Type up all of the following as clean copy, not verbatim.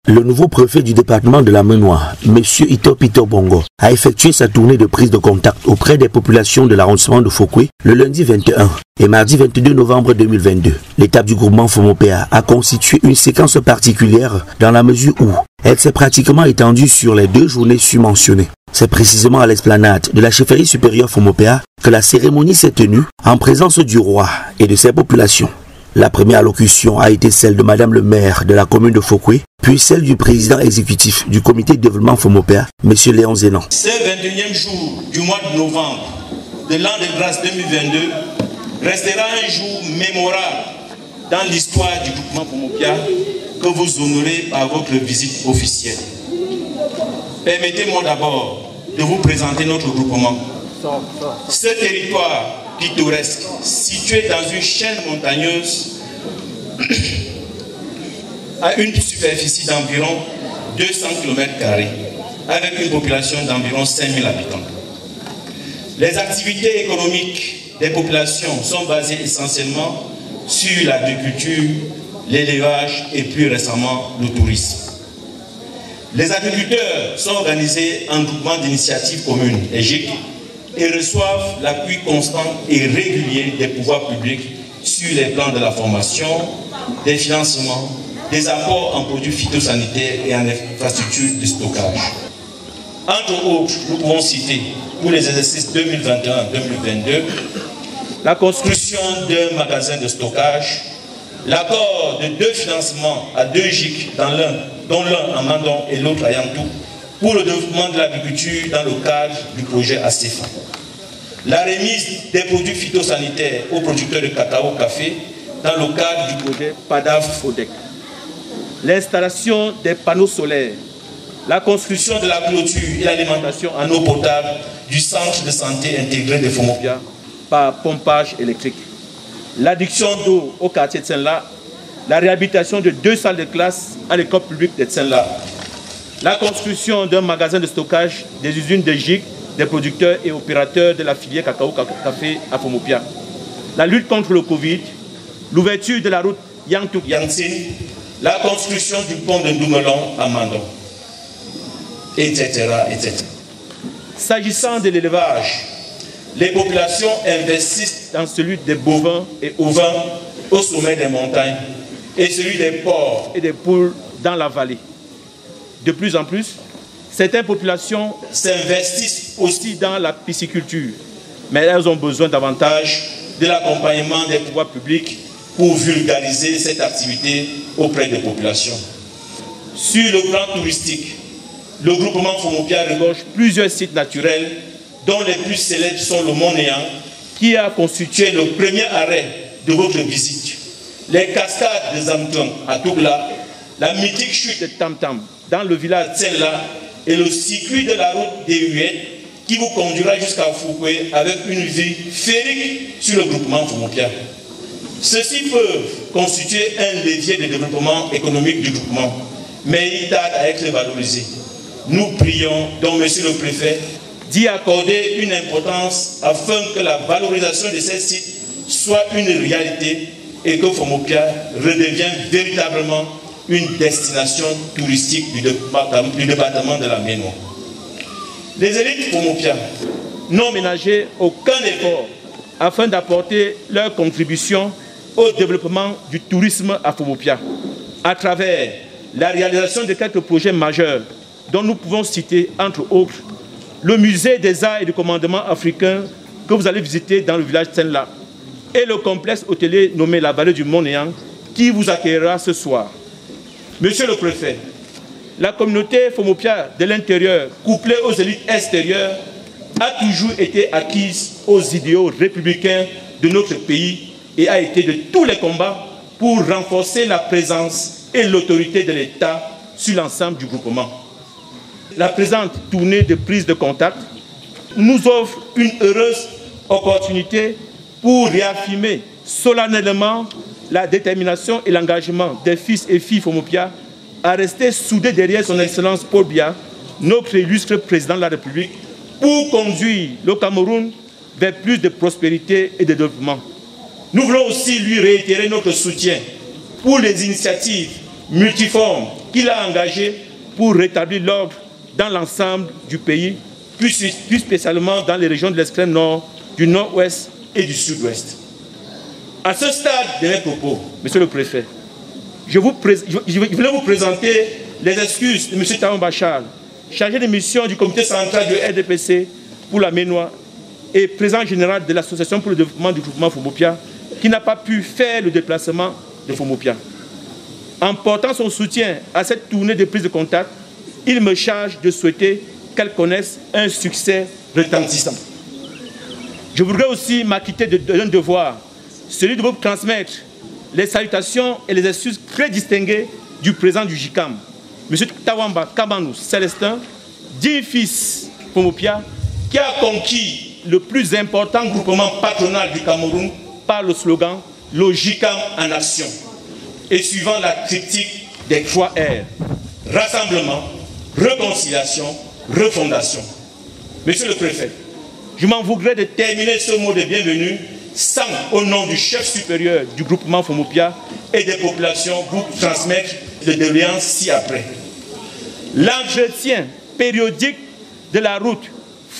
Le nouveau préfet du département de la Ménois, M. Ito Peter Bongo, a effectué sa tournée de prise de contact auprès des populations de l'arrondissement de Fouquet le lundi 21 et mardi 22 novembre 2022. L'étape du groupement FOMOPEA a constitué une séquence particulière dans la mesure où elle s'est pratiquement étendue sur les 2 journées submentionnées. C'est précisément à l'esplanade de la chefferie supérieure FOMOPEA que la cérémonie s'est tenue en présence du roi et de ses populations. La première allocution a été celle de Madame le maire de la commune de Fouquet, puis celle du président exécutif du comité de développement FOMOPEA, M. Léon Zénan. Ce 21e jour du mois de novembre de l'an de grâce 2022 restera un jour mémorable dans l'histoire du groupement FOMOPEA que vous honorez par votre visite officielle. Permettez-moi d'abord de vous présenter notre groupement. Ce territoire pittoresque, situé dans une chaîne montagneuse à une superficie d'environ 200 km², avec une population d'environ 5000 habitants. Les activités économiques des populations sont basées essentiellement sur l'agriculture, l'élevage et plus récemment le tourisme. Les agriculteurs sont organisés en groupements d'initiatives communes, les GIC, et reçoivent l'appui constant et régulier des pouvoirs publics sur les plans de la formation, des financements, des apports en produits phytosanitaires et en infrastructures de stockage. Entre autres, nous pouvons citer pour les exercices 2021-2022 la construction d'un magasin de stockage, l'accord de 2 financements à 2 GIC dont l'un à Mandon et l'autre à Yantou, pour le développement de l'agriculture dans le cadre du projet ACEFA. La remise des produits phytosanitaires aux producteurs de cacao café dans le cadre du projet PADAF-FODEC. L'installation des panneaux solaires, la construction de la clôture et l'alimentation en eau potable du centre de santé intégré de FOMOPEA par pompage électrique. L'adduction d'eau au quartier de Tsenla, la réhabilitation de 2 salles de classe à l'école publique de Tsenla. La construction d'un magasin de stockage des usines de GIC, des producteurs et opérateurs de la filière cacao-café à FOMOPEA. La lutte contre le Covid, l'ouverture de la route Yangtouk-Yangtsin, la construction du pont de Ndoumelon à Mandon, etc., etc. S'agissant de l'élevage, les populations investissent dans celui des bovins et ovins au sommet des montagnes et celui des porcs et des poules dans la vallée. De plus en plus, certaines populations s'investissent aussi dans la pisciculture, mais elles ont besoin davantage de l'accompagnement des pouvoirs publics pour vulgariser cette activité auprès des populations. Sur le plan touristique, le groupement FOMOPEA regorge plusieurs sites naturels, dont les plus célèbres sont le Mont Néant, qui a constitué le premier arrêt de votre visite, les cascades de Zamtong à Tougla, la mythique chute de Tam Tam dans le village Tsenla et le circuit de la route des Huettes qui vous conduira jusqu'à Fouquet avec une vue féerique sur le groupement FOMOPEA. Ceux-ci peuvent constituer un levier de développement économique du groupement, mais il tarde à être valorisé. Nous prions donc Monsieur le Préfet d'y accorder une importance afin que la valorisation de ces sites soit une réalité et que FOMOPEA redevienne véritablement une destination touristique du département de la Ménois. Les élites FOMOPEA n'ont ménagé aucun effort afin d'apporter leur contribution au développement du tourisme à FOMOPEA à travers la réalisation de quelques projets majeurs dont nous pouvons citer, entre autres, le musée des arts et du commandement africain que vous allez visiter dans le village Tsenla et le complexe hôtelier nommé la vallée du Mont Néant qui vous accueillera ce soir. Monsieur le Préfet, la communauté FOMOPEA de l'intérieur, couplée aux élites extérieures, a toujours été acquise aux idéaux républicains de notre pays et a été de tous les combats pour renforcer la présence et l'autorité de l'État sur l'ensemble du groupement. La présente tournée de prise de contact nous offre une heureuse opportunité pour réaffirmer solennellement la détermination et l'engagement des fils et filles FOMOPEA à rester soudés derrière son Excellence Paul Biya, notre illustre président de la République, pour conduire le Cameroun vers plus de prospérité et de développement. Nous voulons aussi lui réitérer notre soutien pour les initiatives multiformes qu'il a engagé pour rétablir l'ordre dans l'ensemble du pays, plus spécialement dans les régions de l'extrême nord, du nord-ouest et du sud-ouest. À ce stade de mes propos, Monsieur le Préfet, je voulais vous présenter les excuses de M. Tawamba Charles, chargé de mission du comité central de RDPC pour la Ménois et président général de l'Association pour le développement du groupement Fomopia, qui n'a pas pu faire le déplacement de Fomopia. En portant son soutien à cette tournée de prise de contact, il me charge de souhaiter qu'elle connaisse un succès retentissant. Je voudrais aussi m'acquitter d'un devoir, celui de vous transmettre les salutations et les excuses très distinguées du président du JICAM, M. Tawamba Kabanou Célestin, digne fils Fomopia, qui a conquis le plus important groupement patronal du Cameroun par le slogan « Le JICAM en action » et suivant la critique des 3 R, rassemblement, réconciliation, refondation. Monsieur le Préfet, je m'en voudrais de terminer ce mot de bienvenue sans, au nom du chef supérieur du groupement Fomopia et des populations, vous transmettre de doléances ci-après. L'entretien périodique de la route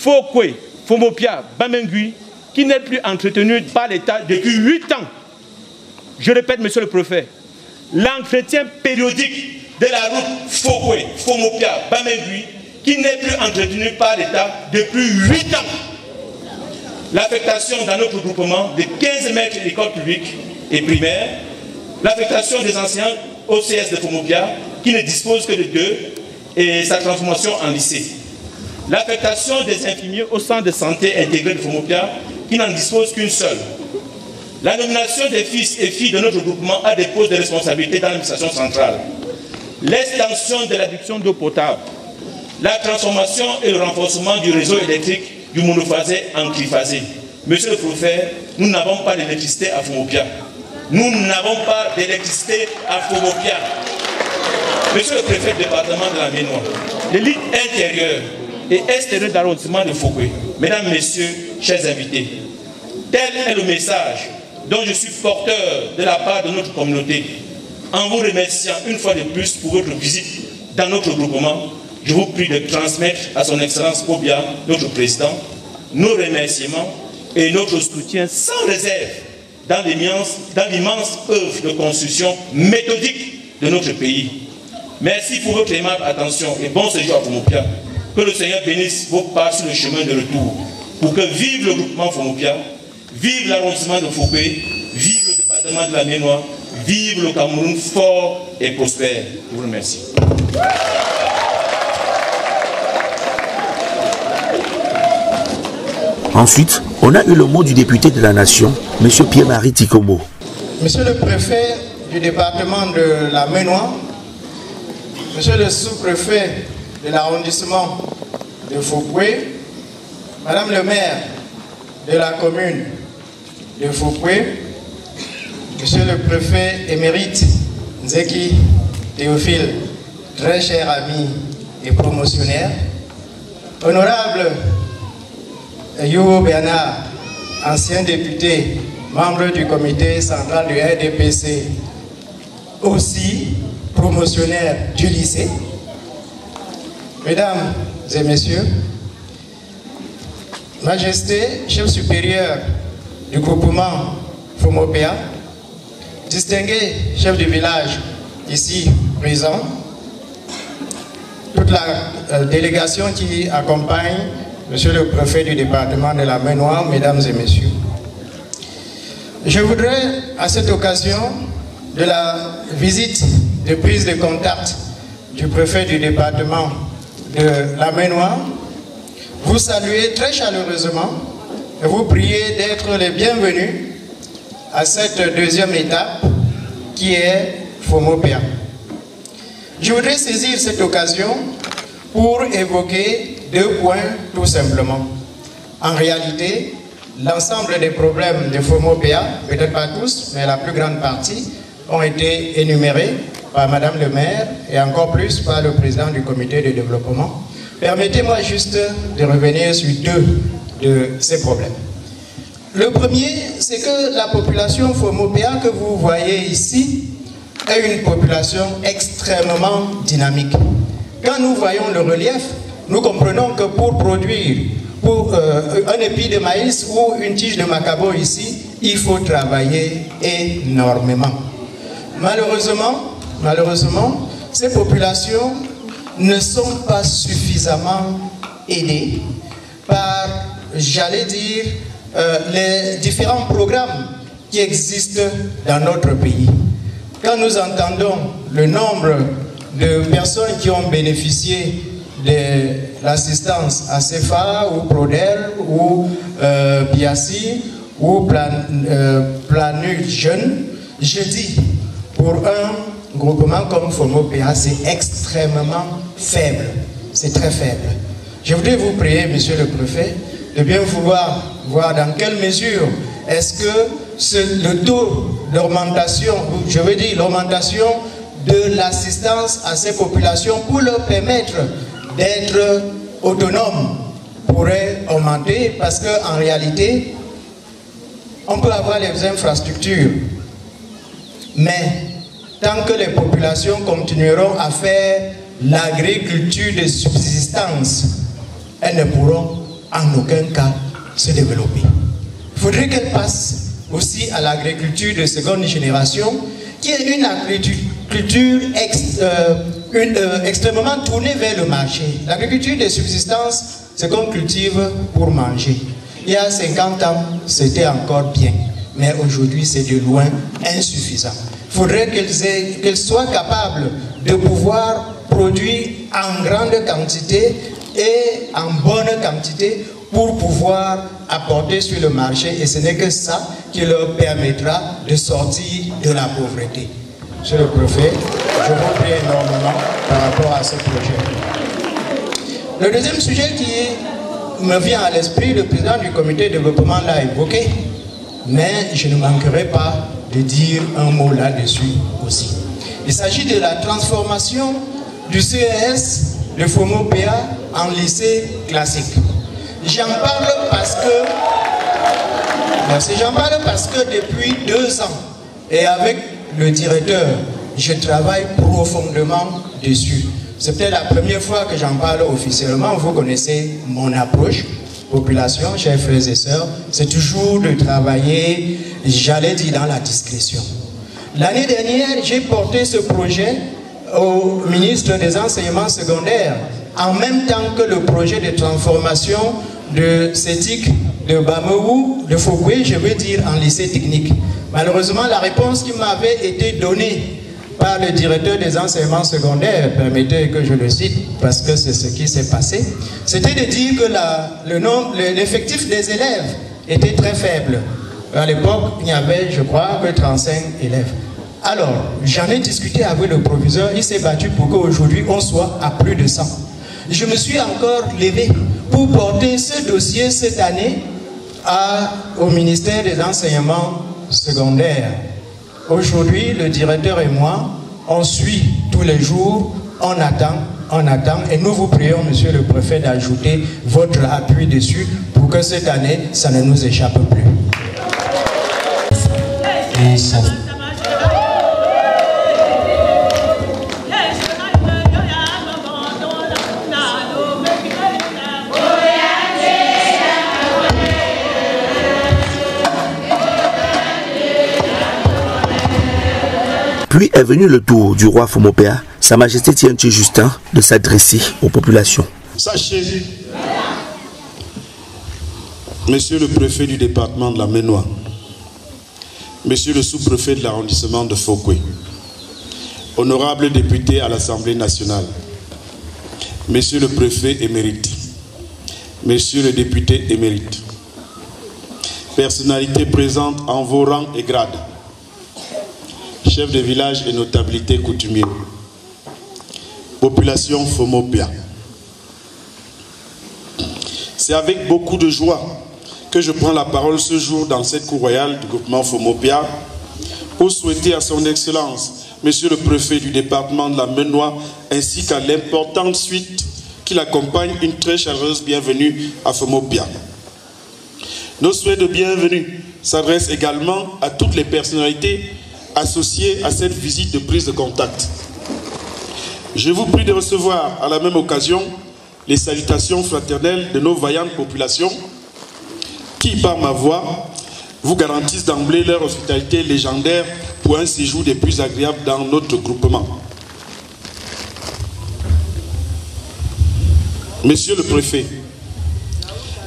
Fokwe-Fomopia-Bamengui, qui n'est plus entretenu par l'État depuis 8 ans. Je répète, Monsieur le Préfet, l'entretien périodique de la route Fokwe-Fomopia-Bamengui, qui n'est plus entretenu par l'État depuis 8 ans. L'affectation dans notre groupement de 15 maîtres d'école publique et primaire, l'affectation des enseignants OCS de Fomopia, qui ne disposent que de 2, et sa transformation en lycée. L'affectation des infirmiers au centre de santé intégré de Fomopia, qui n'en dispose qu'une seule. La nomination des fils et filles de notre groupement à des postes de responsabilité dans l'administration centrale. L'extension de l'adduction d'eau potable. La transformation et le renforcement du réseau électrique du monophasé en triphasé. Monsieur le Préfet, nous n'avons pas d'électricité à Fomopia. Nous n'avons pas d'électricité à Fomopia. Monsieur le Préfet du département de la Ménois, l'élite intérieure et extérieure d'arrondissement de Fokwe, mesdames, messieurs, chers invités, tel est le message dont je suis porteur de la part de notre communauté. En vous remerciant une fois de plus pour votre visite dans notre groupement, je vous prie de transmettre à son Excellence Pobia, notre président, nos remerciements et notre soutien sans réserve dans l'immense œuvre de construction méthodique de notre pays. Merci pour votre aimable attention et bon séjour à Fomopia. Que le Seigneur bénisse vos pas sur le chemin de retour pour que vive le groupement Fomopia, vive l'arrondissement de Fokwe, vive le département de la Ménois, vive le Cameroun fort et prospère. Je vous remercie. Ensuite, on a eu le mot du député de la Nation, M. Pierre-Marie Tikomo. Monsieur le préfet du département de la Ménois, Monsieur le sous-préfet de l'arrondissement de Fokwe, Madame le maire de la commune de Fokwe, Monsieur le préfet émérite Nzeki Théophile, très cher ami et promotionnaire, honorable Yo Bernard, ancien député, membre du comité central du RDPC, aussi promotionnaire du lycée. Mesdames et messieurs, Majesté, chef supérieur du groupement Fomopia, distingué chef du village ici présent, toute la délégation qui accompagne Monsieur le préfet du département de la Ménois, mesdames et messieurs. Je voudrais, à cette occasion de la visite de prise de contact du préfet du département de la Ménois, vous saluer très chaleureusement et vous prier d'être les bienvenus à cette deuxième étape qui est Fomopia. Je voudrais saisir cette occasion pour évoquer 2 points tout simplement. En réalité, l'ensemble des problèmes de Fomopia, peut-être pas tous, mais la plus grande partie, ont été énumérés par Madame le maire et encore plus par le président du comité de développement. Permettez-moi juste de revenir sur 2 de ces problèmes. Le premier, c'est que la population Fomopia que vous voyez ici est une population extrêmement dynamique. Quand nous voyons le relief, nous comprenons que pour produire un épi de maïs ou une tige de macabo ici, il faut travailler énormément. Malheureusement, ces populations ne sont pas suffisamment aidées par, j'allais dire, les différents programmes qui existent dans notre pays. Quand nous entendons le nombre de personnes qui ont bénéficié de l'assistance à CFA ou Prodel ou Biassi ou Planut Jeune, je dis, pour un groupement comme FOMOPEA, c'est extrêmement faible. C'est très faible. Je voudrais vous prier, monsieur le préfet, de bien vouloir voir dans quelle mesure est-ce que le taux d'augmentation, je veux dire l'augmentation de l'assistance à ces populations pour leur permettre d'être autonomes pourrait augmenter, parce qu'en réalité, on peut avoir les infrastructures, mais tant que les populations continueront à faire l'agriculture de subsistance, elles ne pourront en aucun cas se développer. Il faudrait qu'elles passent aussi à l'agriculture de seconde génération, qui est une agriculture extrêmement tournée vers le marché. L'agriculture de subsistance, c'est qu'on cultive pour manger. Il y a 50 ans, c'était encore bien, mais aujourd'hui, c'est de loin insuffisant. Il faudrait qu'elles soient capables de pouvoir produire en grande quantité et en bonne quantité pour pouvoir apporter sur le marché, et ce n'est que ça qui leur permettra de sortir de la pauvreté. Monsieur le préfet, je vous prie énormément par rapport à ce projet. Le deuxième sujet qui me vient à l'esprit, le président du comité de développement l'a évoqué, mais je ne manquerai pas de dire un mot là-dessus aussi. Il s'agit de la transformation du CES de FOMOPEA en lycée classique. J'en parle parce que depuis 2 ans, et avec le directeur, je travaille profondément dessus. C'est peut-être la première fois que j'en parle officiellement. Vous connaissez mon approche, population, chers frères et sœurs, c'est toujours de travailler, j'allais dire, dans la discrétion. L'année dernière, j'ai porté ce projet au ministre des Enseignements secondaires, en même temps que le projet de transformation de CETIC de Bamou, de Fouquet, je veux dire en lycée technique. Malheureusement, la réponse qui m'avait été donnée par le directeur des enseignements secondaires, permettez que je le cite parce que c'est ce qui s'est passé, c'était de dire que l'effectif des élèves était très faible. À l'époque, il n'y avait, je crois, que 35 élèves. Alors, j'en ai discuté avec le proviseur, il s'est battu pour qu'aujourd'hui on soit à plus de 100. Je me suis encore levé pour porter ce dossier cette année au ministère des enseignements secondaires. Aujourd'hui, le directeur et moi, on suit tous les jours, on attend, et nous vous prions, monsieur le préfet, d'ajouter votre appui dessus pour que cette année, ça ne nous échappe plus. Puis est venu le tour du roi FOMOPEA, Sa Majesté Tianchi Justin, de s'adresser aux populations. Sachez, monsieur le préfet du département de la Maine-Noire, monsieur le sous-préfet de l'arrondissement de Fouquet, honorable député à l'Assemblée nationale, monsieur le préfet émérite, monsieur le député émérite, personnalités présentes en vos rangs et grades, chefs de village et notabilités coutumiers, population FOMOPEA. C'est avec beaucoup de joie que je prends la parole ce jour dans cette cour royale du groupement FOMOPEA pour souhaiter à son Excellence, Monsieur le Préfet du département de la Maine-Noire, ainsi qu'à l'importante suite qui l'accompagne, une très chaleureuse bienvenue à FOMOPEA. Nos souhaits de bienvenue s'adressent également à toutes les personnalités associés à cette visite de prise de contact. Je vous prie de recevoir à la même occasion les salutations fraternelles de nos vaillantes populations qui, par ma voix, vous garantissent d'emblée leur hospitalité légendaire pour un séjour des plus agréables dans notre groupement. Monsieur le préfet,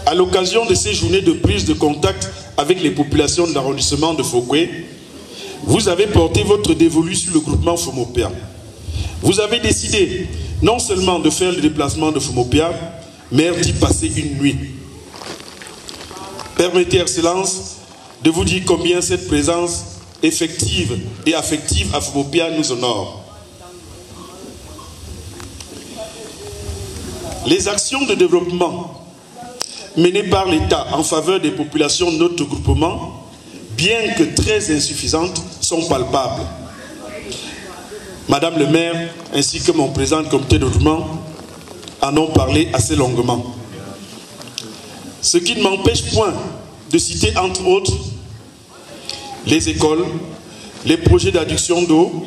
à l'occasion de ces journées de prise de contact avec les populations de l'arrondissement de Fokwe, vous avez porté votre dévolu sur le groupement Fomopia. Vous avez décidé non seulement de faire le déplacement de Fomopia, mais d'y passer une nuit. Permettez, Excellence, de vous dire combien cette présence effective et affective à Fomopia nous honore. Les actions de développement menées par l'État en faveur des populations de notre groupement, bien que très insuffisantes, sont palpables. Madame le maire ainsi que mon président du comité de développement en ont parlé assez longuement. Ce qui ne m'empêche point de citer entre autres les écoles, les projets d'adduction d'eau,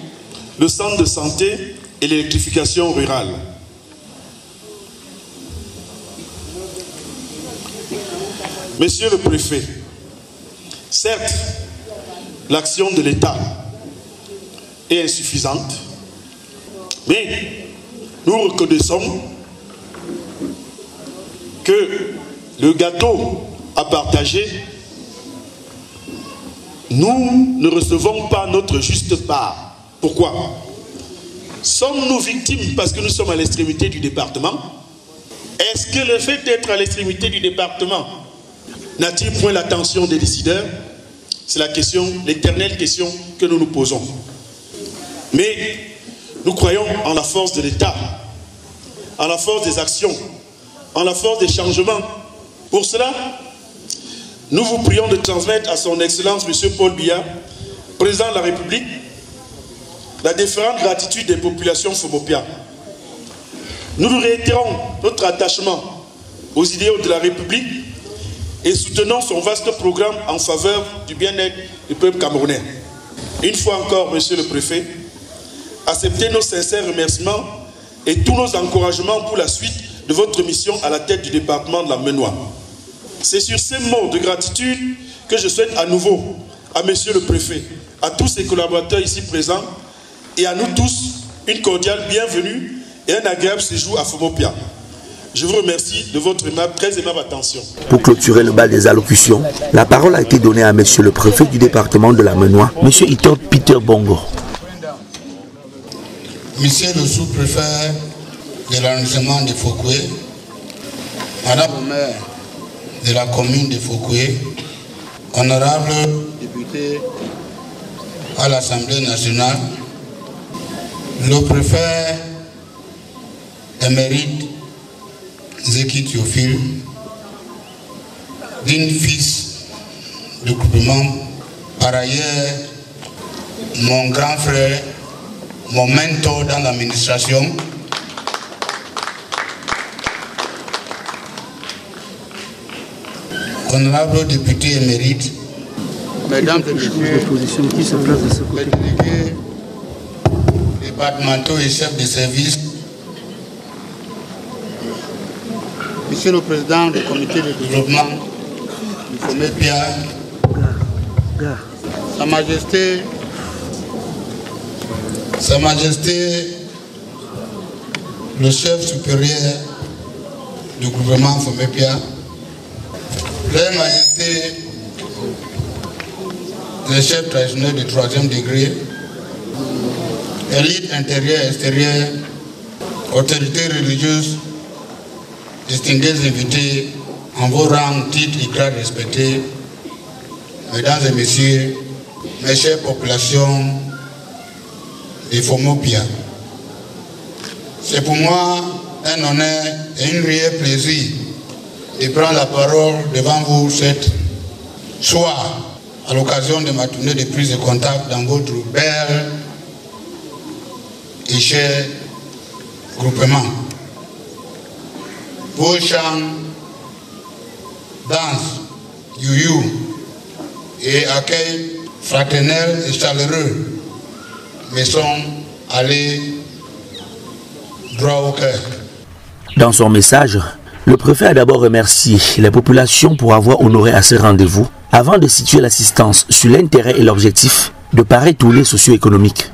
le centre de santé et l'électrification rurale. Monsieur le préfet, certes, l'action de l'État est insuffisante, mais nous reconnaissons que le gâteau à partager, nous ne recevons pas notre juste part. Pourquoi? Sommes-nous victimes parce que nous sommes à l'extrémité du département? Est-ce que le fait d'être à l'extrémité du département n'attire point l'attention des décideurs? C'est la question, l'éternelle question que nous nous posons. Mais nous croyons en la force de l'État, en la force des actions, en la force des changements. Pour cela, nous vous prions de transmettre à son Excellence M. Paul Biya, Président de la République, la déférente gratitude des populations Fomopia. Nous nous réitérons notre attachement aux idéaux de la République et soutenons son vaste programme en faveur du bien-être du peuple camerounais. Une fois encore, Monsieur le Préfet, acceptez nos sincères remerciements et tous nos encouragements pour la suite de votre mission à la tête du département de la Menoua. C'est sur ces mots de gratitude que je souhaite à nouveau à Monsieur le Préfet, à tous ses collaborateurs ici présents et à nous tous une cordiale bienvenue et un agréable séjour à Fomopia. Je vous remercie de votre très aimable attention. Pour clôturer le bal des allocutions, la parole a été donnée à Monsieur le Préfet du département de la Menoua, Monsieur Ito Peter Bongo. Monsieur le sous-préfet de l'arrondissement de Fokwe, Madame le maire de la commune de Fokwe, honorable député à l'Assemblée nationale, le préfet émérite Zeki Théophile, digne fils du groupement, par ailleurs mon grand frère, mon mentor dans l'administration, honorable député émérite, mesdames et messieurs, les délégués départementaux et chefs de service, Monsieur le Président du comité de développement du Fomopia, Sa Majesté, le chef supérieur du gouvernement Fomopia, Leur Majesté, le chef traditionnel du 3e degré, élite intérieure et extérieure, autorités religieuses, distingués invités, en vos rangs, titres et grades respectés, mesdames et messieurs, mes chères populations de Fomopia. C'est pour moi un honneur et un réel plaisir de prendre la parole devant vous cette soir à l'occasion de ma tournée de prise de contact dans votre bel et cher groupement. Vos chants, danses, you et accueil fraternel et chaleureux me sont allés droit au cœur. Dans son message, le préfet a d'abord remercié les populations pour avoir honoré à ce rendez-vous avant de situer l'assistance sur l'intérêt et l'objectif de pareille tournée socio-économique.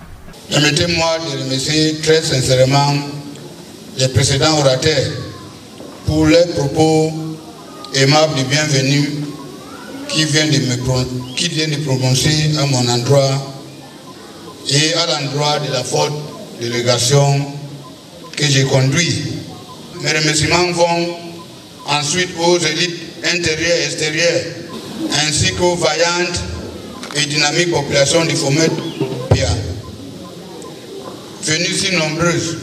Permettez-moi de remercier très sincèrement les précédents orateurs pour leurs propos aimables et bienvenus qui viennent de prononcer à mon endroit et à l'endroit de la forte délégation que j'ai conduite. Mes remerciements vont ensuite aux élites intérieures et extérieures, ainsi qu'aux vaillantes et dynamiques populations du FOMOPIA, venues si nombreuses,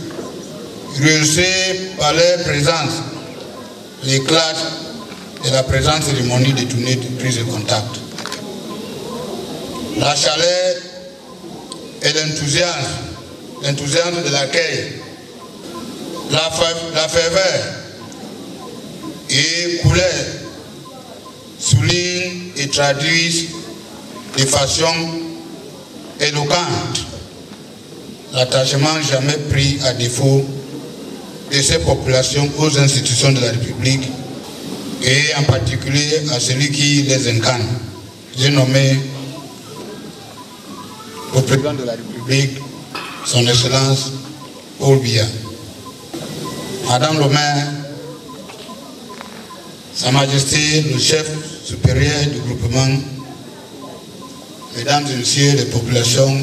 rehaussées par leur présence, l'éclat de la présente cérémonie de tournée de prise de contact. La chaleur et l'enthousiasme de l'accueil, la ferveur et couleur soulignent et traduisent de façon éloquente l'attachement jamais pris à défaut de ces populations aux institutions de la République et en particulier à celui qui les incarne. J'ai nommé au président de la République, son Excellence Paul Biya, Madame le maire, Sa Majesté le chef supérieur du groupement, Mesdames et Messieurs les populations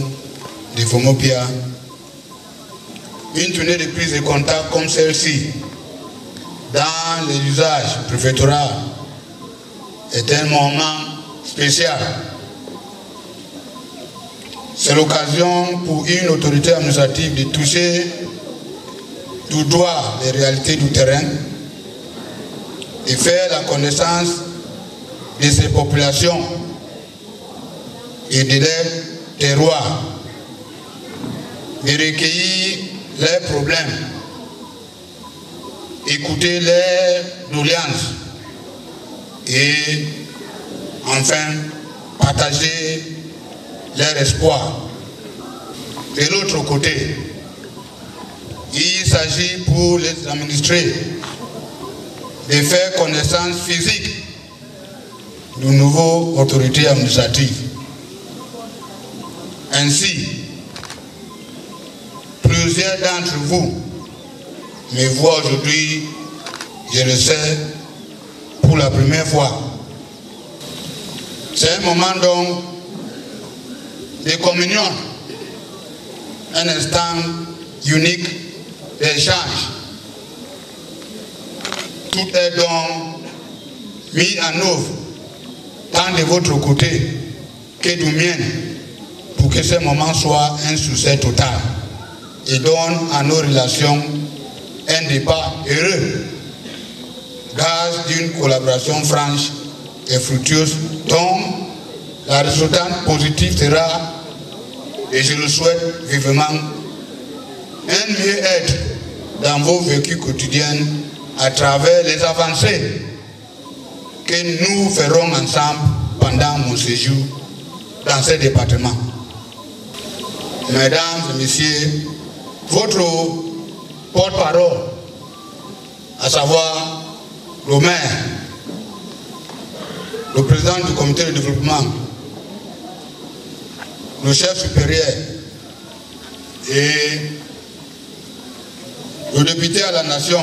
de FOMOPIA, une tournée de prise de contact comme celle-ci, dans les usages préfectoraux, est un moment spécial. C'est l'occasion pour une autorité administrative de toucher du doigt les réalités du terrain et faire la connaissance de ces populations et de leurs terroirs, de recueillir leurs problèmes, écouter leurs doléances et enfin partager leur espoir. De l'autre côté, il s'agit pour les administrés de faire connaissance physique de nouvelles autorités administratives. Ainsi, plusieurs d'entre vous me voient aujourd'hui, je le sais, pour la première fois. C'est un moment donc de communion, un instant unique d'échange. Tout est donc mis en œuvre, tant de votre côté que du mien, pour que ce moment soit un succès total et donne à nos relations un départ heureux, gage d'une collaboration franche et fructueuse dont la résultante positive sera, et je le souhaite vivement, un mieux-être dans vos vécus quotidiens à travers les avancées que nous ferons ensemble pendant mon séjour dans ce département. Mesdames et messieurs, votre porte-parole, à savoir le maire, le président du comité de développement, le chef supérieur et le député à la nation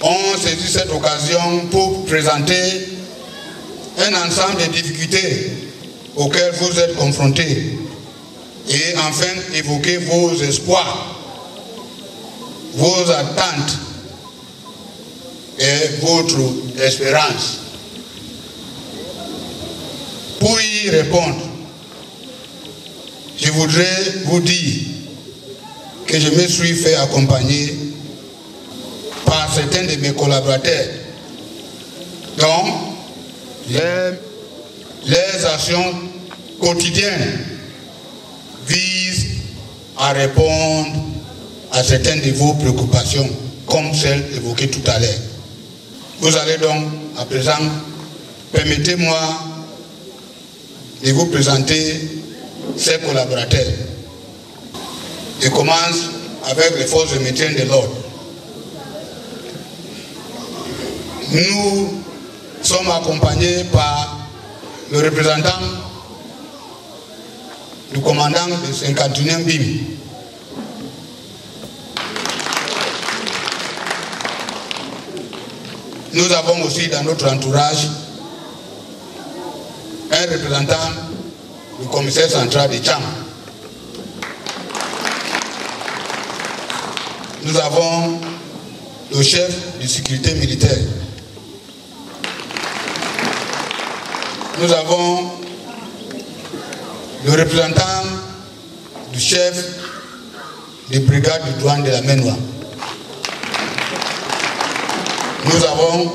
ont saisi cette occasion pour présenter un ensemble de difficultés auxquelles vous êtes confrontés et enfin évoquer vos espoirs, vos attentes et votre espérance. Pour y répondre, je voudrais vous dire que je me suis fait accompagner par certains de mes collaborateurs dont les actions quotidiennes visent à répondre à certaines de vos préoccupations, comme celles évoquées tout à l'heure. Vous allez donc, à présent, permettez-moi de vous présenter ces collaborateurs. Je commence avec les forces de maintien de l'ordre. Nous sommes accompagnés par le représentant du commandant du 51e BIM. Nous avons aussi dans notre entourage un représentant du commissaire central de Tcham. Nous avons le chef de sécurité militaire. Nous avons le représentant du chef de brigade de douane de la Maine-Noire. Nous avons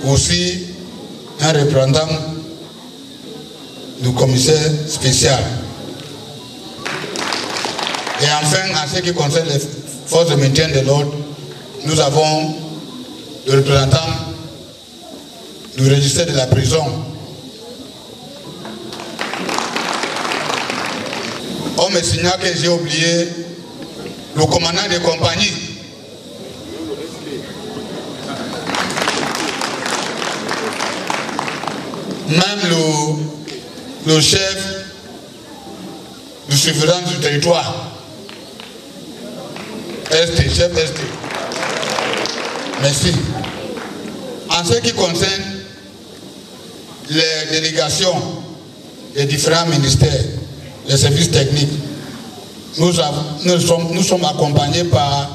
aussi un représentant du commissaire spécial. Et enfin, en ce qui concerne les forces de maintien de l'ordre, nous avons le représentant du registre de la prison. On me signale que j'ai oublié le commandant de compagnie. Même le chef du surveillance du territoire. Chef ST. Merci. En ce qui concerne les délégations des différents ministères, les services techniques, nous sommes accompagnés par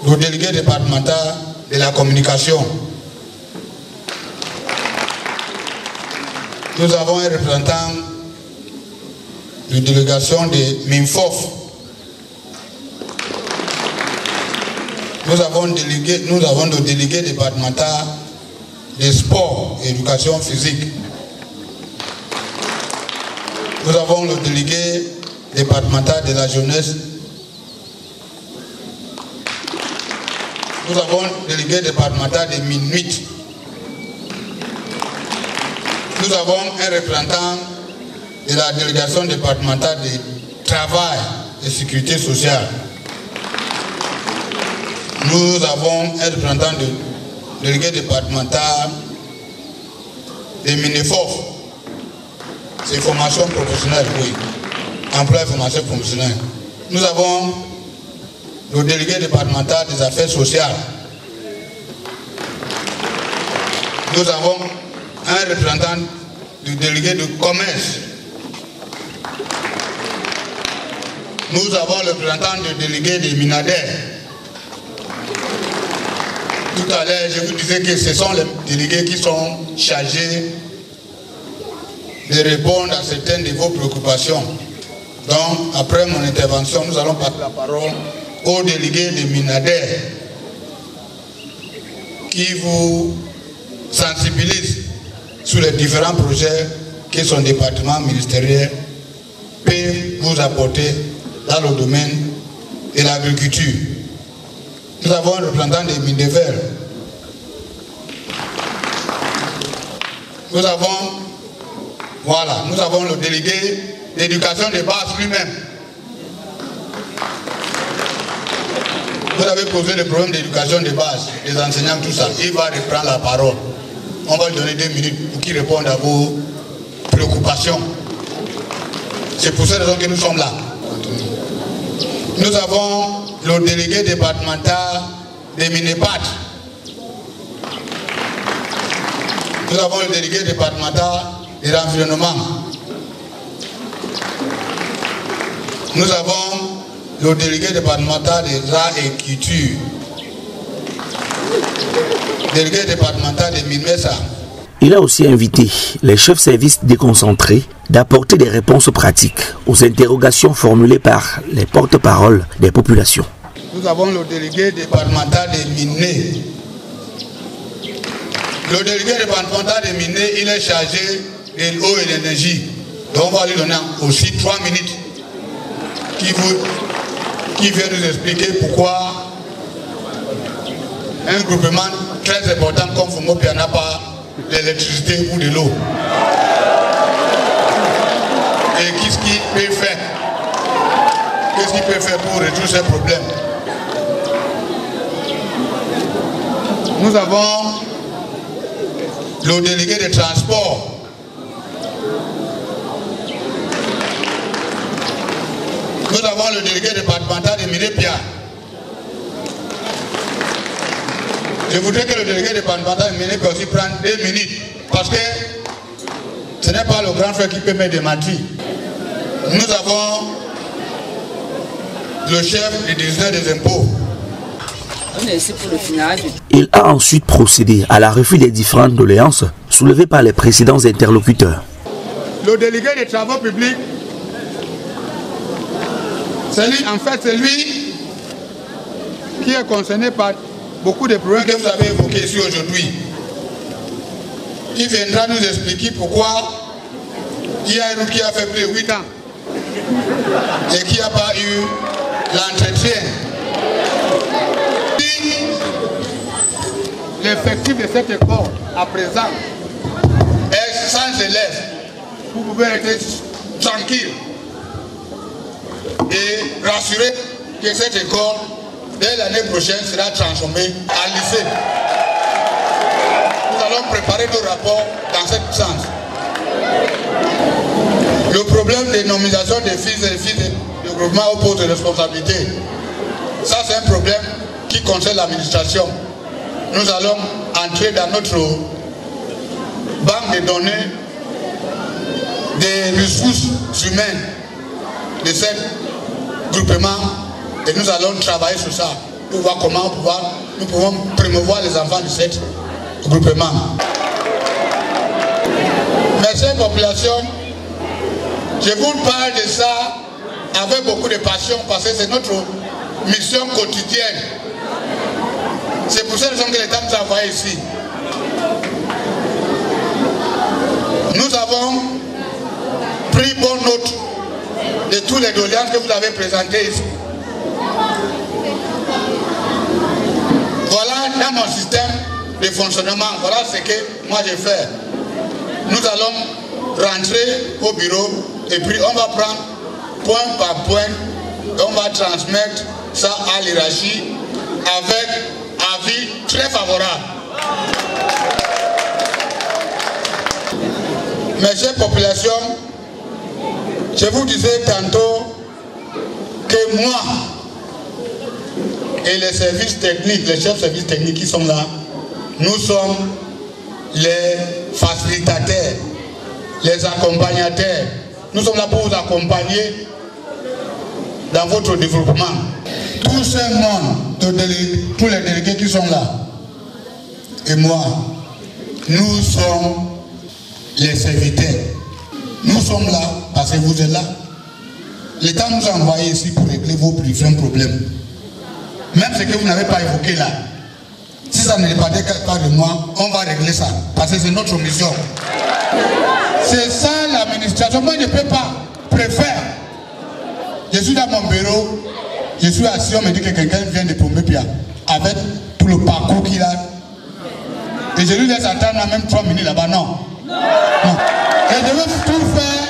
le délégué départemental de la communication. Nous avons un représentant de délégation de MINFOF. Nous avons le délégué départemental des sports et éducation physique. Nous avons le délégué départemental de la jeunesse. Nous avons le délégué départemental des Minuit. Nous avons un représentant de la délégation départementale de travail et sécurité sociale. Nous avons un représentant du délégué départemental des MINEFOF. C'est formation professionnelle, oui. Emploi et formation professionnelle. Nous avons le délégué départemental des affaires sociales. Nous avons un représentant du délégué de commerce. Nous avons le représentant du délégué des Minadères. Tout à l'heure, je vous disais que ce sont les délégués qui sont chargés de répondre à certaines de vos préoccupations. Donc, après mon intervention, nous allons passer la parole aux délégués des Minadères qui vous sensibilisent sur les différents projets que son département ministériel peut vous apporter dans le domaine de l'agriculture. Nous avons un représentant des mines de verre. Nous avons le délégué d'éducation de base lui-même. Vous avez posé le problème d'éducation de base, des enseignants, tout ça. Il va reprendre la parole. On va lui donner 2 minutes pour qu'il réponde à vos préoccupations. C'est pour cette raison que nous sommes là. Nous avons le délégué départemental des Minépat. Nous avons le délégué départemental de l'environnement. Nous avons le délégué départemental des arts et culture. Délégué départemental des Minmesa. Il a aussi invité les chefs services déconcentrés d'apporter des réponses pratiques aux interrogations formulées par les porte-paroles des populations. Nous avons le délégué départemental des Minés. Le délégué départemental des Minés, il est chargé de l'eau et de l'énergie. Donc on va lui donner aussi 3 minutes qui vient nous expliquer pourquoi un groupement très important comme Fomopia n'a pas l'électricité ou de l'eau. Et qu'est-ce qu'il peut faire qu'est-ce qu'il peut faire pour résoudre ces problèmes. Nous avons le délégué des transports. Nous avons le délégué départemental de Minépia. Je voudrais que le délégué départemental de Minépia aussi prenne 2 minutes. Parce que ce n'est pas le grand frère qui peut me démentir. Nous avons le chef du directeur des impôts. Il a ensuite procédé à la refus des différentes doléances soulevées par les précédents interlocuteurs. Le délégué des travaux publics, c'est lui qui est concerné par beaucoup de problèmes que vous avez évoqués ici aujourd'hui. Il viendra nous expliquer pourquoi il y a une route qui a fait plus de 8 ans et qui n'a pas eu l'entretien. L'effectif de cette école à présent est 100 élèves. Vous pouvez être tranquille et rassurer que cette école, dès l'année prochaine, sera transformée en lycée. Nous allons préparer nos rapports dans ce sens. Le problème de nomination des fils et filles du groupement au poste de responsabilité, ça c'est un problème qui concerne l'administration. Nous allons entrer dans notre banque de données des ressources humaines de ce groupement et nous allons travailler sur ça pour voir comment nous pouvons promouvoir les enfants de ce groupement. Mais cette population, je vous parle de ça avec beaucoup de passion parce que c'est notre mission quotidienne. C'est pour cette raison que l'État travaille ici. Nous avons pris bonne note de tous les doléances que vous avez présentées ici. Voilà dans mon système de fonctionnement, voilà ce que moi je fais. Nous allons rentrer au bureau et puis on va prendre point par point et on va transmettre ça à l'hiérarchie avec avis très favorable. Mes chères populations, je vous disais tantôt que moi et les services techniques, les chefs de services techniques qui sont là, nous sommes les facilitateurs, les accompagnateurs. Nous sommes là pour vous accompagner dans votre développement. Tout ce monde, tous les délégués qui sont là, et moi, nous sommes les serviteurs. Nous sommes là parce que vous êtes là. L'État nous a envoyés ici pour régler vos différents problèmes. Même ce que vous n'avez pas évoqué là. Si ça ne dépendait pas de moi, on va régler ça. Parce que c'est notre mission. C'est ça l'administration. Moi je ne peux pas préférer. Je suis dans mon bureau, je suis assis, on me dit que quelqu'un vient de Pomepia avec tout le parcours qu'il a. Et je lui laisse attendre même 3 minutes là-bas. Non. Non. Et je veux tout faire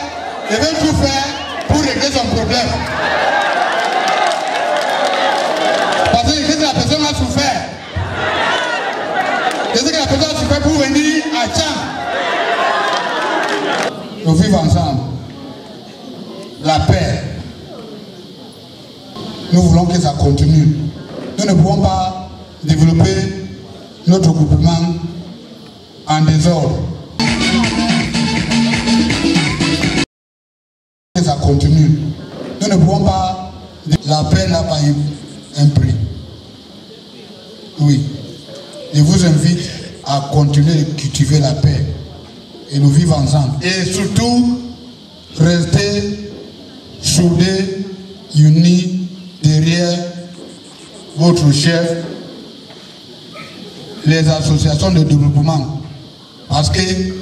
pour régler son problème. Parce que la personne a souffert. Je sais que la personne a souffert pour venir à Tchang. Nous vivons ensemble. La paix. Nous voulons que ça continue. Nous ne pouvons pas développer notre groupement en désordre. Que ça continue. Nous ne pouvons pas. La paix n'a pas un prix. Oui. Je vous invite à continuer de cultiver la paix. Et nous vivons ensemble. Et surtout, rester soudés, unis derrière votre chef, les associations de développement. Parce que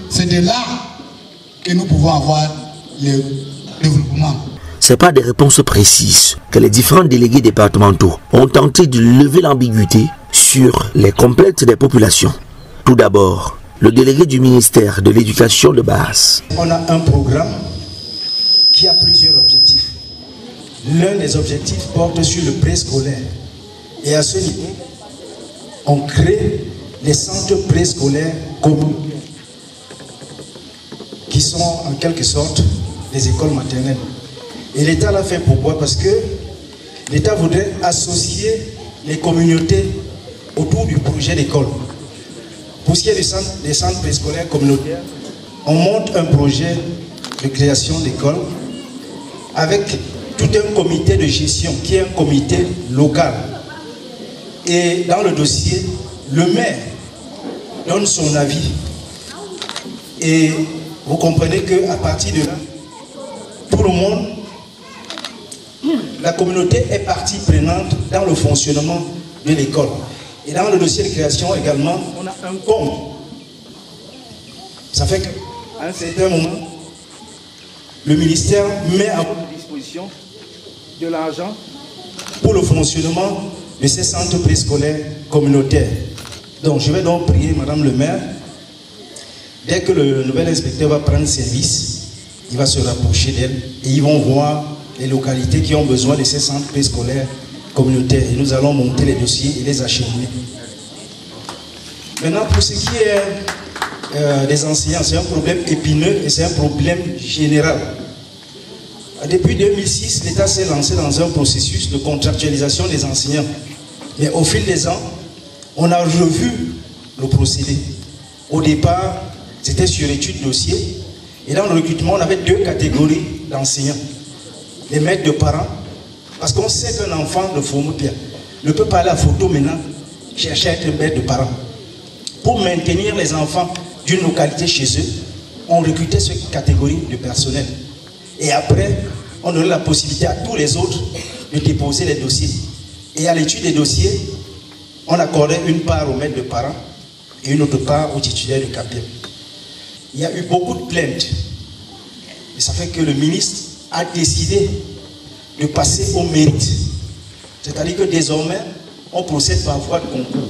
c'est de là que nous pouvons avoir le développement. Ce n'est pas des réponses précises que les différents délégués départementaux ont tenté de lever l'ambiguïté sur les complètes des populations. Tout d'abord, le délégué du ministère de l'Éducation de base. On a un programme qui a plusieurs objectifs. L'un des objectifs porte sur le préscolaire. Et à ce niveau, on crée les centres préscolaires communautaires, qui sont en quelque sorte des écoles maternelles. Et l'État l'a fait pourquoi? Parce que l'État voudrait associer les communautés autour du projet d'école. Pour ce qui est des centres préscolaires communautaires, on monte un projet de création d'école avec tout un comité de gestion qui est un comité local. Et dans le dossier, le maire donne son avis. Et vous comprenez qu'à partir de là, tout le monde, la communauté est partie prenante dans le fonctionnement de l'école. Et dans le dossier de création également, on a un compte. Ça fait qu'à un certain moment, le ministère met à votre disposition de l'argent pour le fonctionnement de ces centres préscolaires communautaires. Donc je vais donc prier Madame le maire, dès que le nouvel inspecteur va prendre service, il va se rapprocher d'elle et ils vont voir les localités qui ont besoin de ces centres préscolaires communautaires. Et nous allons monter les dossiers et les acheminer. Maintenant, pour ce qui est des enseignants, c'est un problème épineux et c'est un problème général. Depuis 2006, l'État s'est lancé dans un processus de contractualisation des enseignants. Mais au fil des ans, on a revu le procédé. Au départ, c'était sur étude dossier. Et dans le recrutement, on avait deux catégories d'enseignants. Les maîtres de parents, parce qu'on sait qu'un enfant de Fomopia ne peut pas aller à photo maintenant chercher à être maître de parents. Pour maintenir les enfants d'une localité chez eux, on recrutait cette catégorie de personnel. Et après, on donnait la possibilité à tous les autres de déposer les dossiers. Et à l'étude des dossiers, on accordait une part aux maîtres de parents et une autre part aux titulaires du CAPIEM. Il y a eu beaucoup de plaintes. Et ça fait que le ministre a décidé de passer au mérite. C'est-à-dire que désormais, on procède par voie de concours.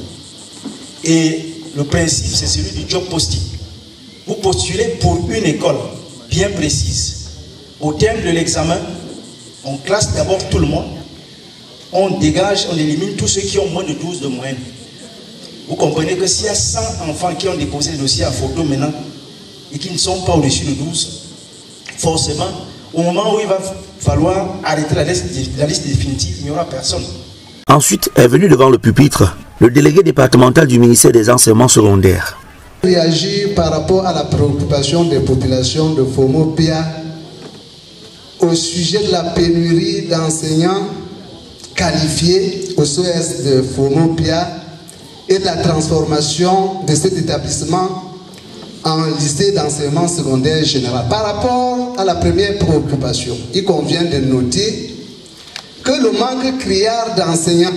Et le principe, c'est celui du job posting. Vous postulez pour une école bien précise. Au terme de l'examen, on classe d'abord tout le monde. On dégage, on élimine tous ceux qui ont moins de 12 de moyenne. Vous comprenez que s'il y a 100 enfants qui ont déposé le dossier à photo maintenant et qui ne sont pas au-dessus de 12, forcément, au moment où il va falloir arrêter la liste définitive, il n'y aura personne. Ensuite est venu devant le pupitre le délégué départemental du ministère des enseignements secondaires. Réagir par rapport à la préoccupation des populations de Fomopia au sujet de la pénurie d'enseignants qualifiés au CES de Fomopia et de la transformation de cet établissement en lycée d'enseignement secondaire général. Par rapport à la première préoccupation, il convient de noter que le manque criard d'enseignants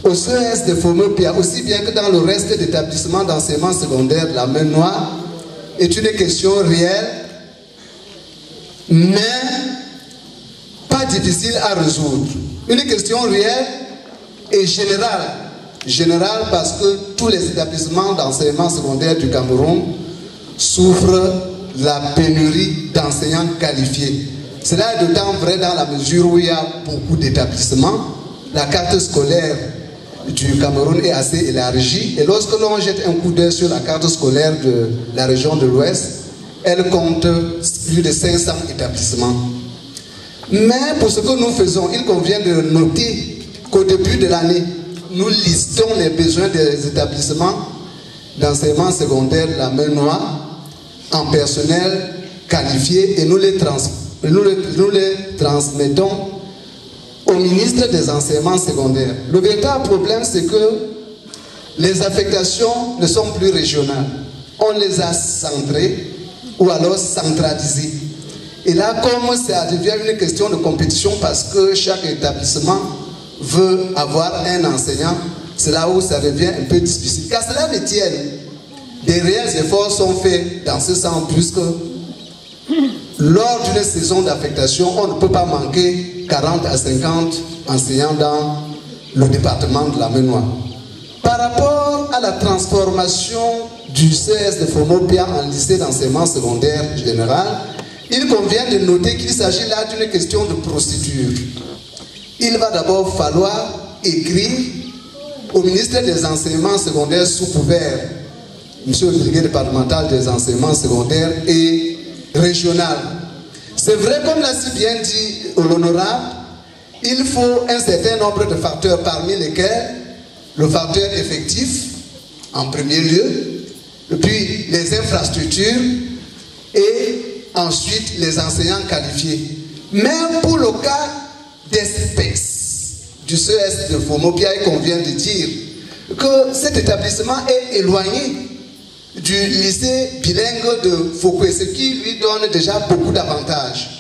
au CES de Fomopia, aussi bien que dans le reste d'établissements d'enseignement secondaire de la Main Noire, est une question réelle, mais pas difficile à résoudre. Une question réelle et générale. Générale parce que tous les établissements d'enseignement secondaire du Cameroun souffrent de la pénurie d'enseignants qualifiés. Cela est d'autant vrai dans la mesure où il y a beaucoup d'établissements. La carte scolaire du Cameroun est assez élargie et lorsque l'on jette un coup d'œil sur la carte scolaire de la région de l'Ouest, elle compte plus de 500 établissements. Mais pour ce que nous faisons, il convient de noter qu'au début de l'année, nous listons les besoins des établissements d'enseignement secondaire de la Main Noire en personnel qualifié et nous les transmettons au ministre des enseignements secondaires. Le véritable problème, c'est que les affectations ne sont plus régionales. On les a centrées ou alors centralisées. Et là, comme ça devient une question de compétition parce que chaque établissement veut avoir un enseignant, c'est là où ça devient un peu difficile. Qu'à cela ne tienne, des réels efforts sont faits dans ce sens, puisque lors d'une saison d'affectation, on ne peut pas manquer 40 à 50 enseignants dans le département de la Main Noire. Par rapport à la transformation du CS de Fomopia en lycée d'enseignement secondaire général, il convient de noter qu'il s'agit là d'une question de procédure. Il va d'abord falloir écrire au ministère des Enseignements secondaires sous couvert, monsieur le délégué départemental des enseignements secondaires et régional. C'est vrai, comme l'a si bien dit l'honorable, il faut un certain nombre de facteurs, parmi lesquels le facteur effectif, en premier lieu, puis les infrastructures et ensuite les enseignants qualifiés. Même pour le cas d'espèce du CES de Fomopia, il convient de dire que cet établissement est éloigné du lycée bilingue de Fokwe, ce qui lui donne déjà beaucoup d'avantages.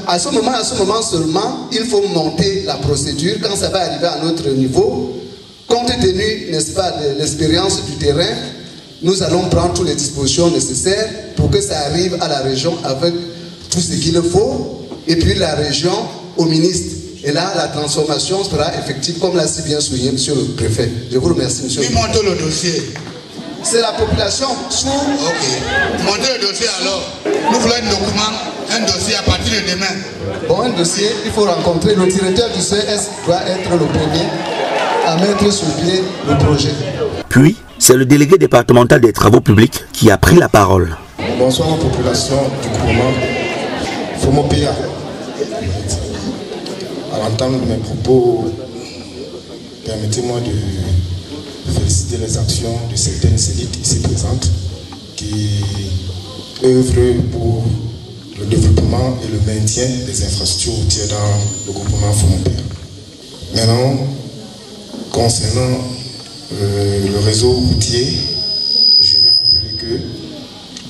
À ce moment seulement, il faut monter la procédure. Quand ça va arriver à notre niveau, compte tenu, n'est-ce pas, de l'expérience du terrain, nous allons prendre toutes les dispositions nécessaires pour que ça arrive à la région avec tout ce qu'il faut, et puis la région au ministre. Et là, la transformation sera effective, comme l'a si bien souligné monsieur le préfet. Je vous remercie, monsieur. Qui monte le dossier? C'est la population sous... Ok. Montez le dossier alors. Nous voulons un dossier à partir de demain. Bon, un dossier, il faut rencontrer le directeur du CES, doit être le premier à mettre sur pied le projet. Puis, c'est le délégué départemental des travaux publics qui a pris la parole. Bonsoir population du gouvernement Fomopia. À l'entendre de mes propos, permettez-moi de féliciter les actions de certaines élites ici présentes qui œuvrent pour le développement et le maintien des infrastructures routières dans le groupement Fomopia. Maintenant, concernant le réseau routier, je vais rappeler que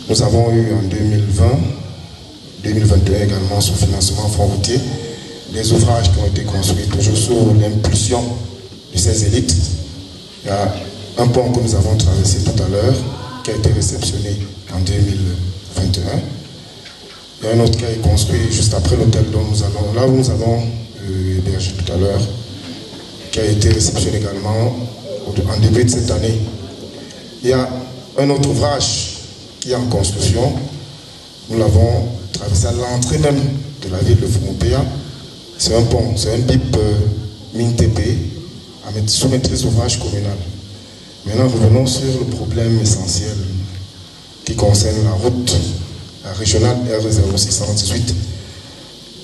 nous avons eu en 2020, 2021 également sous financement fonds routier, des ouvrages qui ont été construits toujours sous l'impulsion de ces élites. Il y a un pont que nous avons traversé tout à l'heure qui a été réceptionné en 2021. Il y a un autre qui a été construit juste après l'hôtel dont nous allons, là où nous avons hébergé tout à l'heure, qui a été réceptionné également en début de cette année. Il y a un autre ouvrage qui est en construction. Nous l'avons traversé à l'entrée même de la ville de Fomopia. C'est un pont, c'est un BIP MINTP sous maîtrise d'ouvrage communal. Maintenant, revenons sur le problème essentiel qui concerne la route régionale R0618.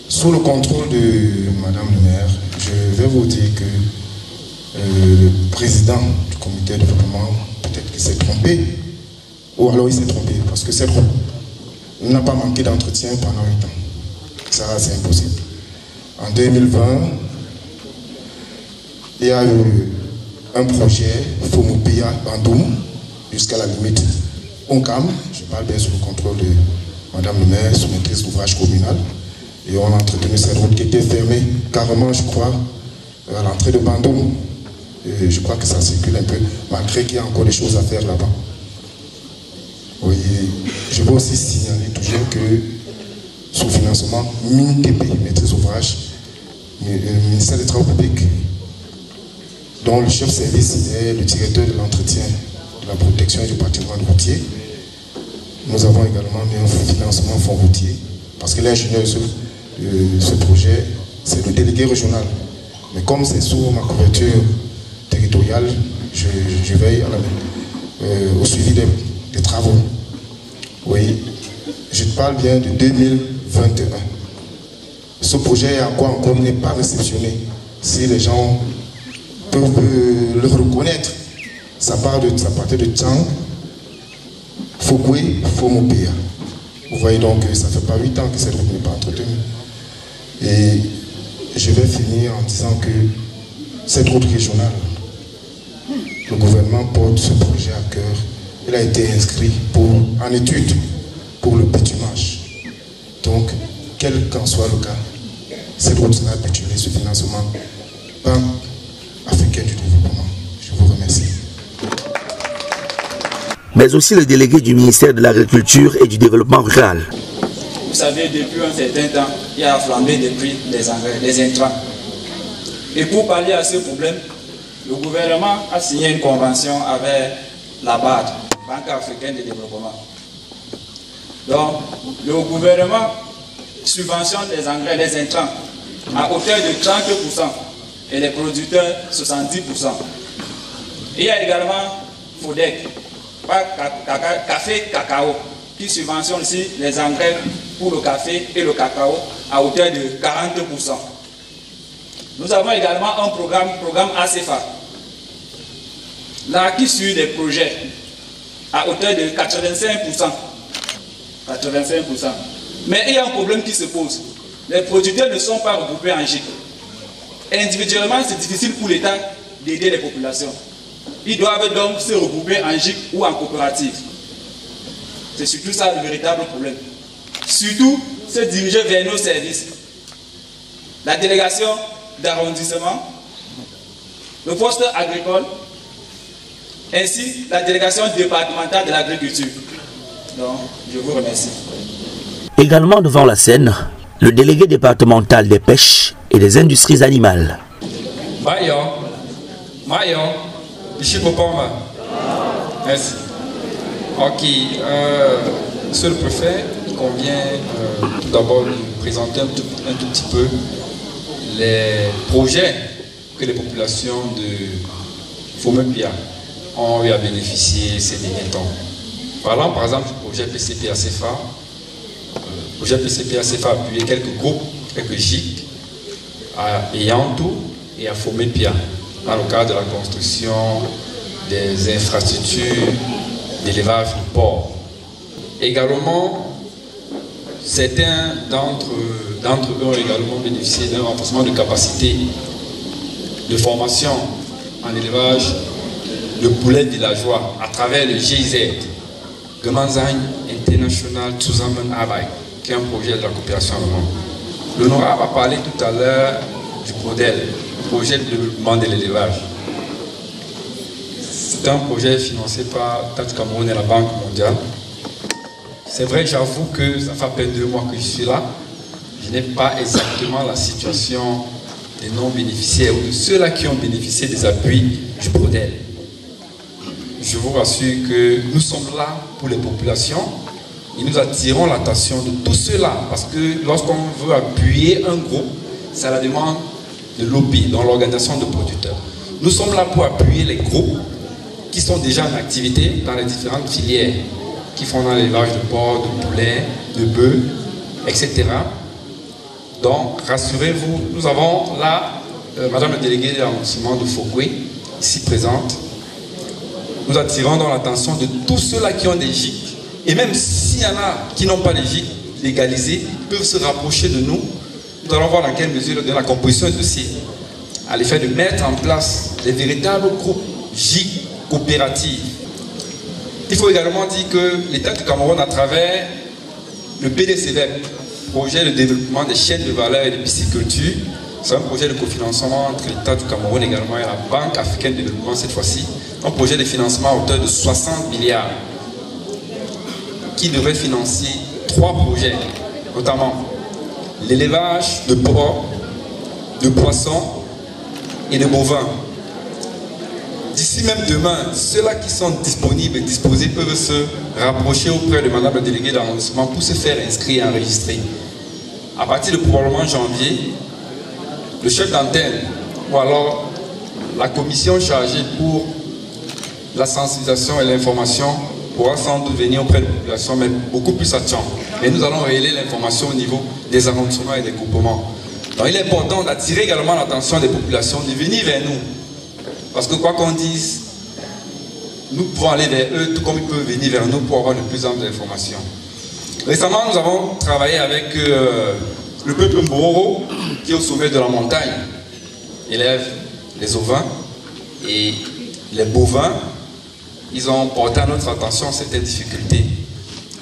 Sous le contrôle de Madame le maire, je vais vous dire que le président du comité de développement, peut-être qu'il s'est trompé, ou alors il s'est trompé, parce que cette route n'a pas manqué d'entretien pendant 8 ans. Ça, c'est impossible. En 2020, il y a eu un projet Fomopia Bandoum, jusqu'à la limite Oncam, je parle bien sous le contrôle de Madame le maire, sous maîtrise d'ouvrage communal, et on a entretenu cette route qui était fermée carrément, je crois, à l'entrée de Bandoum. Et je crois que ça circule un peu, malgré qu'il y a encore des choses à faire là-bas. Oui, je veux aussi signaler toujours que sous financement MINTP, maîtrise d'ouvrage, le ministère des Travaux publics, dont le chef service est le directeur de l'entretien, de la protection et du patrimoine routier. Nous avons également mis un financement fonds routier, parce que l'ingénieur de ce projet, c'est le délégué régional. Mais comme c'est sous ma couverture territoriale, je veille au suivi des travaux. Oui, je te parle bien de 2021. Ce projet encore n'est pas réceptionné. Si les gens peuvent le reconnaître, ça partait de Tchang, Fokwe, Fomopia. Vous voyez donc que ça ne fait pas 8 ans que cette route n'est pas entretenue. Et je vais finir en disant que cette route régionale, le gouvernement porte ce projet à cœur. Il a été inscrit en étude pour le bitumage. Donc, quel qu'en soit le cas, cette route sera bitumée sur financement Banque africaine du développement. Je vous remercie. Mais aussi le délégué du ministère de l'Agriculture et du Développement rural. Vous savez, depuis un certain temps, il y a flambé des prix des engrais, des intrants. Et pour pallier à ce problème, le gouvernement a signé une convention avec la BAD, Banque africaine de développement. Donc, le gouvernement subventionne les engrais, les intrants, à hauteur de 30% et les producteurs 70%. Il y a également FODEC, café, cacao, qui subventionne aussi les engrais pour le café et le cacao à hauteur de 40%. Nous avons également un programme ACFA, là qui suit des projets à hauteur de 85%. 85%. Mais il y a un problème qui se pose. Les producteurs ne sont pas regroupés en GIC. Individuellement, c'est difficile pour l'État d'aider les populations. Ils doivent donc se regrouper en GIC ou en coopérative. C'est surtout ça le véritable problème. Surtout, se diriger vers nos services. La délégation d'arrondissement, le poste agricole, ainsi la délégation départementale de l'agriculture. Donc, je vous remercie. Également devant la scène, le délégué départemental des pêches et des industries animales. Merci. Ok, monsieur le préfet, il convient tout d'abord de présenter un tout petit peu les projets que les populations de Fomopia ont eu à bénéficier ces derniers temps. Parlant par exemple du projet PCP-ACFA, le projet PCP-ACFA a appuyé quelques groupes, quelques GIC à Eyantou et à Fomopia dans le cadre de la construction des infrastructures d'élevage du port. Également, certains d'entre eux ont également bénéficié d'un renforcement de capacité de formation en élevage de poulets villageois à travers le GIZ, Gemeinsam International Zusammenarbeit, qui est un projet de la coopération allemande. L'honorable a parlé tout à l'heure du PRODEL, projet de développement de l'élevage. C'est un projet financé par TAD Cameroun et la Banque mondiale. C'est vrai, j'avoue que ça fait à peine 2 mois que je suis là. Je n'ai pas exactement la situation des non-bénéficiaires ou de ceux-là qui ont bénéficié des appuis du PRODEL. Je vous rassure que nous sommes là pour les populations et nous attirons l'attention de tous ceux-là parce que lorsqu'on veut appuyer un groupe, c'est à la demande de l'OPI, dans l'organisation de producteurs. Nous sommes là pour appuyer les groupes qui sont déjà en activité dans les différentes filières, qui font dans l'élevage de porc, de poulet, de bœufs, etc. Donc, rassurez-vous, nous avons là Madame la déléguée de l'arrondissement de Fokwe, ici présente. Nous attirons dans l'attention de tous ceux-là qui ont des GIC. Et même s'il y en a qui n'ont pas les GIC légalisés, ils peuvent se rapprocher de nous. Nous allons voir dans quelle mesure de la composition est aussi à l'effet de mettre en place des véritables groupes GIC coopératifs. Il faut également dire que l'État du Cameroun, à travers le PDCVEP, projet de développement des chaînes de valeur et de pisciculture, c'est un projet de cofinancement entre l'État du Cameroun également et la Banque africaine de développement cette fois-ci, un projet de financement à hauteur de 60 milliards qui devrait financer 3 projets, notamment l'élevage de porc, de poissons et de bovins. D'ici même demain, ceux-là qui sont disponibles et disposés peuvent se rapprocher auprès de Madame la déléguée d'arrondissement pour se faire inscrire et enregistrer. À partir de probablement janvier, le chef d'antenne ou alors la commission chargée pour la sensibilisation et l'information pourra sans doute venir auprès de la population, mais beaucoup plus à temps. Et nous allons relayer l'information au niveau des arrondissements et des groupements. Donc il est important d'attirer également l'attention des populations, de venir vers nous. Parce que quoi qu'on dise, nous pouvons aller vers eux, tout comme ils peuvent venir vers nous pour avoir de plus amples informations. Récemment, nous avons travaillé avec le peuple Mbororo, qui est au sommet de la montagne, élève les ovins et les bovins. Ils ont porté à notre attention certaines difficultés.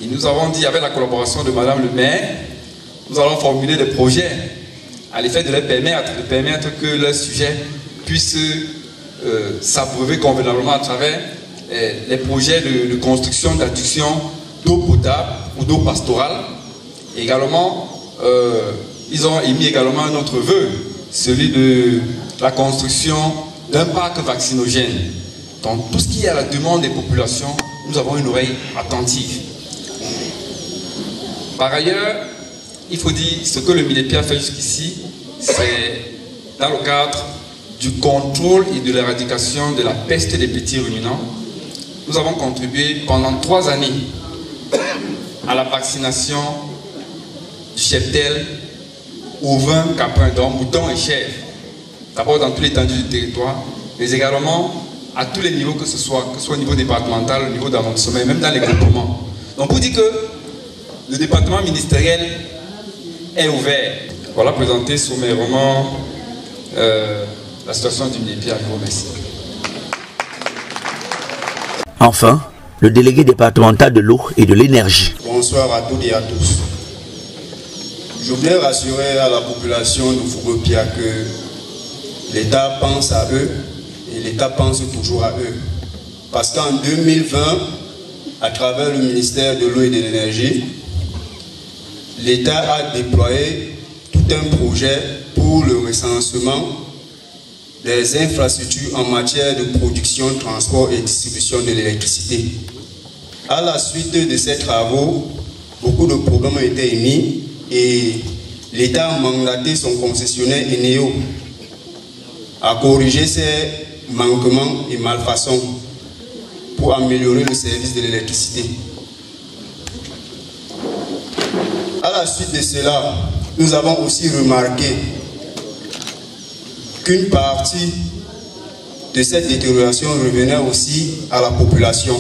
Et nous avons dit, avec la collaboration de Madame le maire, nous allons formuler des projets à l'effet de leur permettre que leur sujet puisse s'abreuver convenablement à travers les projets de construction d'adduction d'eau potable ou d'eau pastorale. Et également, ils ont émis également un autre vœu, celui de la construction d'un parc vaccinogène. Donc tout ce qui est à la demande des populations, nous avons une oreille attentive. Par ailleurs, il faut dire ce que le Minepia fait jusqu'ici, c'est dans le cadre du contrôle et de l'éradication de la peste des petits ruminants. Nous avons contribué pendant 3 années à la vaccination du cheptel, ovin, caprin, donc moutons et chèvres. D'abord dans toute l'étendue du territoire, mais également à tous les niveaux que ce soit au niveau départemental, au niveau d'arrondissement, même dans les groupements. Donc pour dire que le département ministériel est ouvert. Voilà présenté sommairement la situation du Minepia. Je vous remercie. Enfin, le délégué départemental de l'eau et de l'énergie. Bonsoir à toutes et à tous. Je voulais rassurer à la population de Fumopia que l'État pense à eux et l'État pense toujours à eux. Parce qu'en 2020, à travers le ministère de l'eau et de l'énergie, l'État a déployé tout un projet pour le recensement des infrastructures en matière de production, transport et distribution de l'électricité. À la suite de ces travaux, beaucoup de problèmes ont été émis et l'État a mandaté son concessionnaire Eneo à corriger ces manquements et malfaçons pour améliorer le service de l'électricité. À la suite de cela, nous avons aussi remarqué qu'une partie de cette détérioration revenait aussi à la population.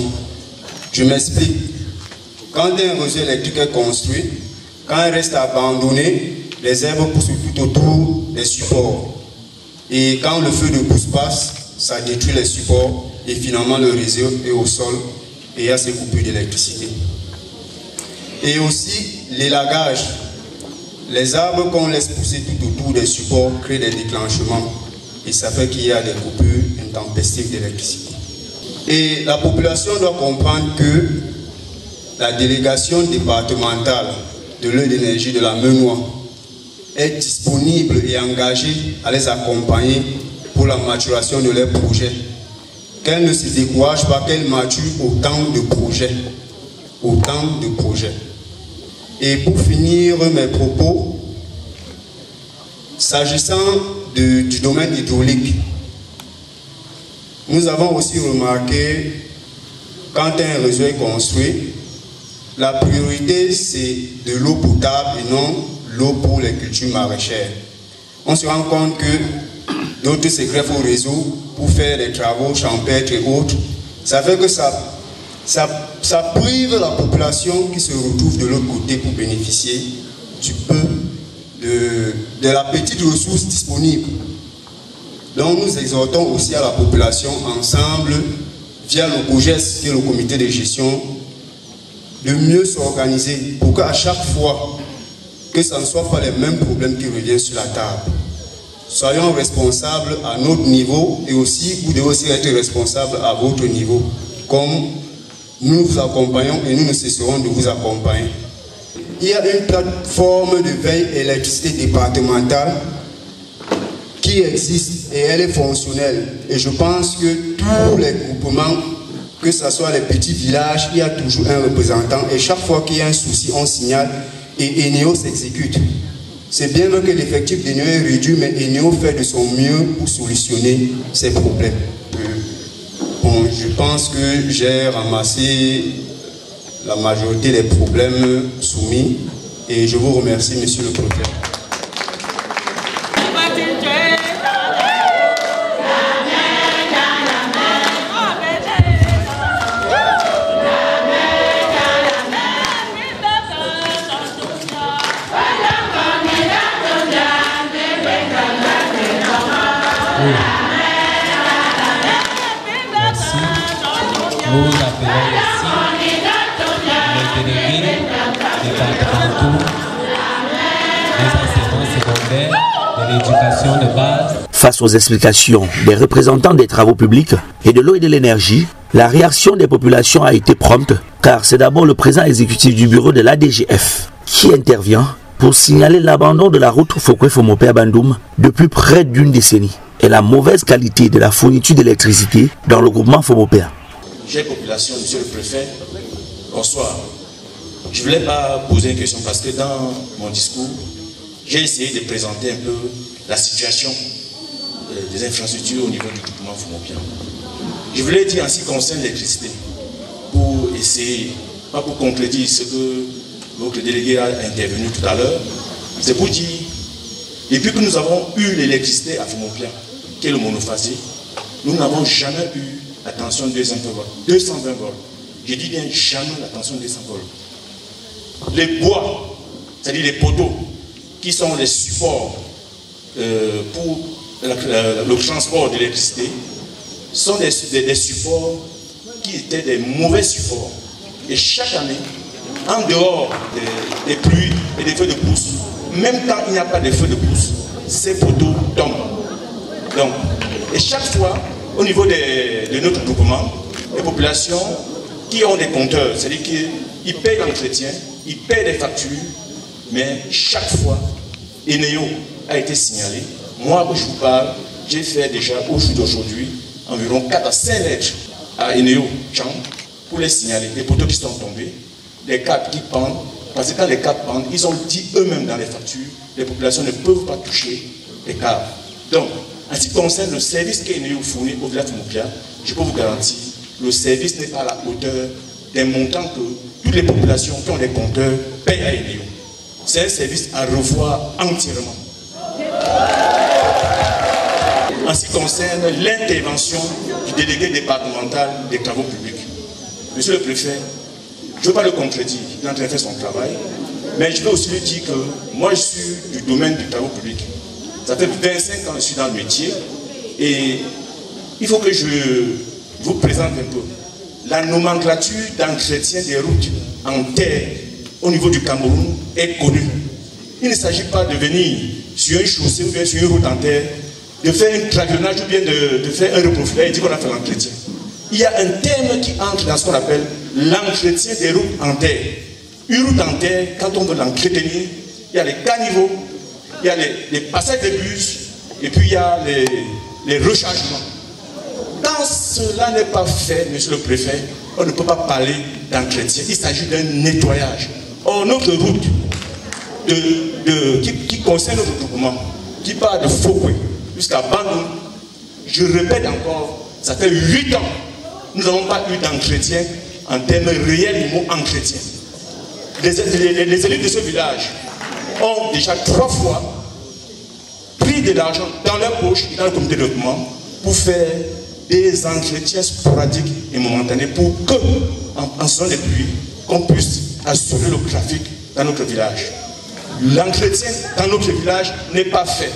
Je m'explique. Quand un réseau électrique est construit, quand il reste abandonné, les herbes poussent tout autour des supports. Et quand le feu de brousse passe, ça détruit les supports et finalement le réseau est au sol et il y a ces coupures d'électricité. Et aussi l'élagage. Les arbres qu'on laisse pousser tout autour des supports créent des déclenchements et ça fait qu'il y a des coupures intempestives d'électricité. Et la population doit comprendre que la délégation départementale de l'eau et de l'énergie de la Menoix est disponible et engagée à les accompagner pour la maturation de leurs projets. Qu'elle ne se décourage pas, qu'elle mature autant de projets. Autant de projets. Et pour finir mes propos, s'agissant du domaine hydraulique, nous avons aussi remarqué, quand un réseau est construit, la priorité c'est de l'eau potable et non l'eau pour les cultures maraîchères. On se rend compte que d'autres se greffent au réseau pour faire des travaux champêtres et autres. Ça fait que ça prive la population qui se retrouve de l'autre côté pour bénéficier du peu de la petite ressource disponible. Donc nous exhortons aussi à la population ensemble, via le COGES, qui est le comité de gestion, de mieux s'organiser pour qu'à chaque fois que ce ne soit pas les mêmes problèmes qui reviennent sur la table. Soyons responsables à notre niveau et aussi vous devez aussi être responsables à votre niveau. Comme nous vous accompagnons et nous ne cesserons de vous accompagner. Il y a une plateforme de veille électricité départementale qui existe et elle est fonctionnelle. Et je pense que tous les groupements, que ce soit les petits villages, il y a toujours un représentant et chaque fois qu'il y a un souci, on signale et Eneo s'exécute. C'est bien que l'effectif d'Eneo est réduit, mais Eneo fait de son mieux pour solutionner ces problèmes. Bon, je pense que j'ai ramassé la majorité des problèmes soumis et je vous remercie, monsieur le préfet. Nous appelons ici les délégués départementaux des enseignements secondaires, de l'éducation de base. Face aux explications des représentants des travaux publics et de l'eau et de l'énergie, la réaction des populations a été prompte, car c'est d'abord le président exécutif du bureau de l'ADGF qui intervient pour signaler l'abandon de la route Fokwe-Fomopea-Bandoum depuis près d'une décennie et la mauvaise qualité de la fourniture d'électricité dans le groupement Fomopea. Chère population, monsieur le préfet, bonsoir. je ne voulais pas poser une question parce que dans mon discours, j'ai essayé de présenter un peu la situation des infrastructures au niveau du groupement Fomopia. Je voulais dire en ce qui concerne l'électricité, pour essayer, pas pour contredire ce que votre délégué a intervenu tout à l'heure, c'est pour dire, depuis que nous avons eu l'électricité à Fomopia, qui est le monophasé, nous n'avons jamais eu la tension de 220 volts. Je dis bien jamais la tension de 200 volts. Les bois, c'est-à-dire les poteaux, qui sont les supports pour le transport de l'électricité, sont des supports qui étaient des mauvais supports. Et chaque année, en dehors des pluies et des feux de pousse, même quand il n'y a pas de feux de pousse, ces poteaux tombent. Donc, et chaque fois, au niveau de notre groupement, les populations qui ont des compteurs, c'est-à-dire qu'ils payent l'entretien, ils payent des factures, mais chaque fois, Eneo a été signalé. Moi, où je vous parle, j'ai fait déjà au jour d'aujourd'hui environ 4 à 5 lettres à Eneo Chang pour les signaler, les poteaux qui sont tombés, des câbles qui pendent, parce que quand les câbles pendent, ils ont dit eux-mêmes dans les factures, les populations ne peuvent pas toucher les câbles. Donc, en ce qui concerne le service qu'Eneo fournit au village de Fomopia, je peux vous garantir, le service n'est pas à la hauteur des montants que toutes les populations qui ont des compteurs payent à Eneo. C'est un service à revoir entièrement. En ce qui concerne l'intervention du délégué départemental des travaux publics, monsieur le préfet, je ne veux pas le contredire, il est en train de faire son travail, mais je veux aussi lui dire que moi je suis du domaine du travaux public. Ça fait 25 ans que je suis dans le métier et il faut que je vous présente un peu la nomenclature d'entretien des routes en terre au niveau du Cameroun est connue. Il ne s'agit pas de venir sur une chaussée ou bien sur une route en terre, de faire un travionnage ou bien de faire un reprofilage et dire qu'on a fait l'entretien. Il y a un terme qui entre dans ce qu'on appelle l'entretien des routes en terre. Une route en terre, quand on veut l'entretenir, il y a les caniveaux, il y a les passages de bus et puis il y a les rechargements. Quand cela n'est pas fait, monsieur le préfet, on ne peut pas parler d'entretien. Il s'agit d'un nettoyage. Or, notre route qui concerne notre groupement, qui part de Fokwe jusqu'à Bandung, je répète encore, ça fait 8 ans, nous n'avons pas eu d'entretien en termes réels du mot entretien. Les élus de ce village ont déjà 3 fois pris de l'argent dans leur poche et dans le comité de développement pour faire des entretiens sporadiques et momentanés pour que, en saison de pluie, qu'on puisse assurer le trafic dans notre village. L'entretien dans notre village n'est pas fait.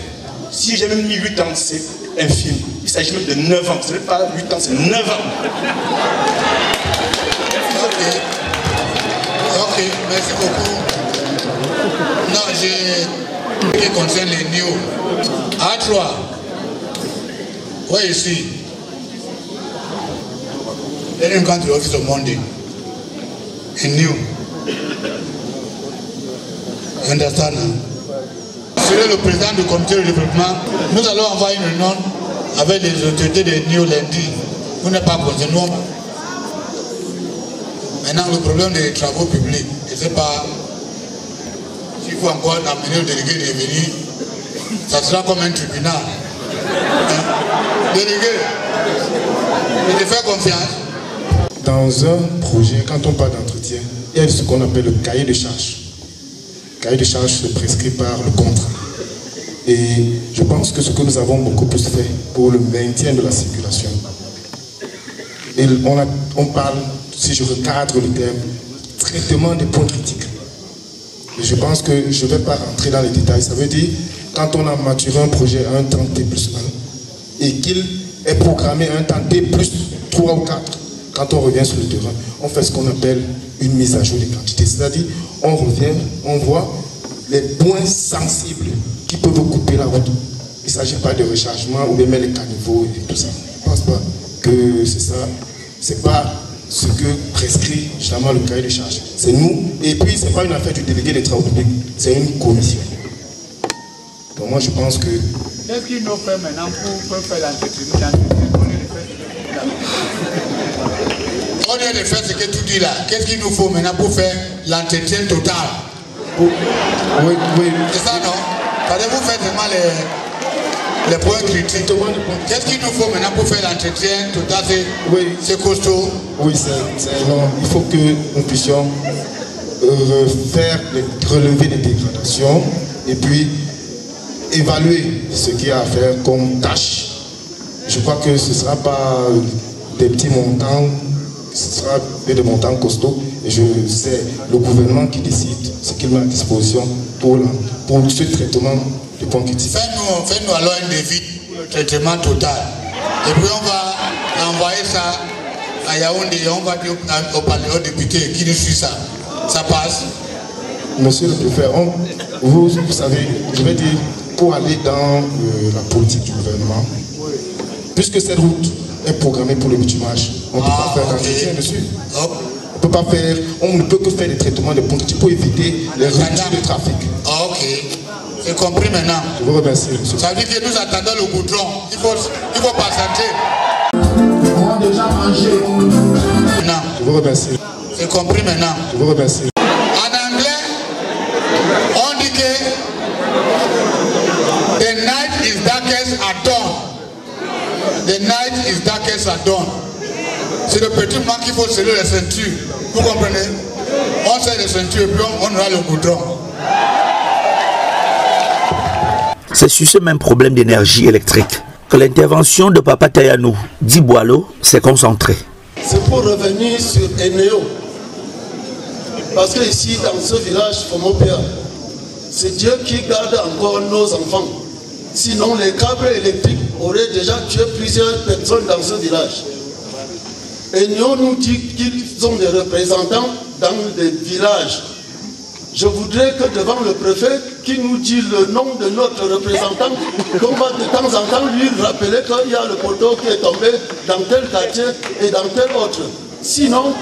Si j'ai même mis 8 ans, c'est infime. Il s'agit même de 9 ans. Ce n'est pas 8 ans, c'est 9 ans. Ok, merci beaucoup. Non, j'ai... qui concerne les NIO. À 3. Where you see? Let him come to the office on Monday. In NIO. You understand now? Monsieur le président du comité de développement, nous allons envoyer une réunion avec les autorités de NIO lundi. Vous n'êtes pas concerné. Maintenant, le problème des travaux publics, je ne sais pas s'il faut encore amener le délégué de venir, ça sera comme un tribunal. Délégué, je te fais confiance. Dans un projet, quand on parle d'entretien, il y a ce qu'on appelle le cahier de charges. Le cahier de charges se prescrit par le contrat. Et je pense que ce que nous avons beaucoup plus fait pour le maintien de la circulation, et on parle, si je recadre le terme, traitement des points critiques. Et je pense que je ne vais pas rentrer dans les détails. Ça veut dire, quand on a maturé un projet à un temps T+1 et qu'il est programmé à un temps T+3 ou 4, quand on revient sur le terrain, on fait ce qu'on appelle une mise à jour des quantités. C'est-à-dire, on revient, on voit les points sensibles qui peuvent couper la route. Il ne s'agit pas de rechargement ou de mettre les caniveaux et tout ça. Je ne pense pas que c'est ça. Ce n'est pas ce que prescrit justement le cahier de charges. C'est nous. Et puis, ce n'est pas une affaire du délégué des travaux publics. C'est une commission. Donc moi, je pense que... Qu'est-ce qu'il nous fait maintenant pour faire l'entretien? On est de faire ce que tu dis là, qu'est-ce qu'il nous faut maintenant pour faire l'entretien total? Oui. C'est ça, non? Vous faites vraiment les points critiques. Qu'est-ce qu'il nous faut maintenant pour faire l'entretien total? C'est costaud. Oui, c'est énorme. Il faut que nous puissions relever les dégradations et puis évaluer ce qu'il y a à faire comme tâche. Je crois que ce ne sera pas des petits montants, ce sera des montants costauds. Et c'est le gouvernement qui décide ce qu'il met à disposition pour ce traitement de points critiques. Fais-nous alors un devis pour le traitement total. Et puis on va envoyer ça à Yaoundé et on va dire au député qui nous suit ça. Ça passe. Monsieur le préfet, vous savez, je vais dire, pour aller dans la politique du gouvernement, puisque cette route est programmée pour le bitumage, on ne peut pas faire d'entretien dessus. On ne peut que faire des traitements de points critiques pour éviter les ruptures de trafic. Ok. J'ai compris maintenant. Je vous remercie, monsieur. Ça veut dire que nous attendons le goudron. Il faut patienter. On a déjà mangé. Non. Je vous remercie. J'ai compris maintenant. Je vous remercie. En anglais, on dit que the night is darkest at dawn. The night is darkest at dawn. C'est le petit moment qu'il faut serrer les ceintures. Vous comprenez? On serre les ceintures et puis on aura le goudron. C'est sur ce même problème d'énergie électrique que l'intervention de Papa Tayanou Diboalo s'est concentrée. C'est pour revenir sur Eneo. Parce que ici, dans ce village Fomopia, c'est Dieu qui garde encore nos enfants. Sinon, les câbles électriques auraient déjà tué plusieurs personnes dans ce village. Eneo nous dit qu'ils sont des représentants dans les villages. Je voudrais que devant le préfet, qui nous dit le nom de notre représentant, qu'on va de temps en temps lui rappeler qu'il y a le poteau qui est tombé dans tel quartier et dans tel autre. Sinon,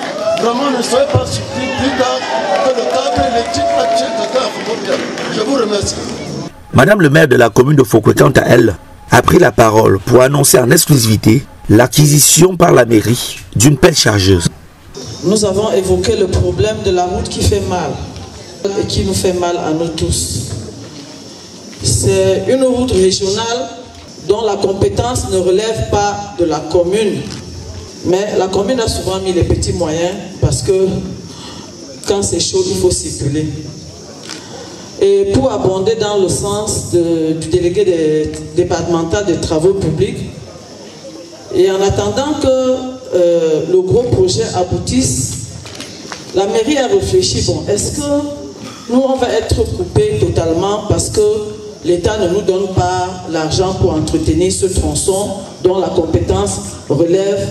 vraiment ne soyez pas surpris plus tard que le câble électrique a tué quelqu'un à Fomopia. Je vous remercie. Madame le maire de la commune de Fokwe, quant à elle, a pris la parole pour annoncer en exclusivité l'acquisition par la mairie d'une pelle chargeuse. Nous avons évoqué le problème de la route qui fait mal et qui nous fait mal à nous tous. C'est une route régionale dont la compétence ne relève pas de la commune. Mais la commune a souvent mis les petits moyens parce que quand c'est chaud, il faut circuler. Et pour abonder dans le sens du délégué départemental des travaux publics, et en attendant que le gros projet aboutisse, la mairie a réfléchi, bon, est-ce que nous on va être coupés totalement parce que l'État ne nous donne pas l'argent pour entretenir ce tronçon dont la compétence relève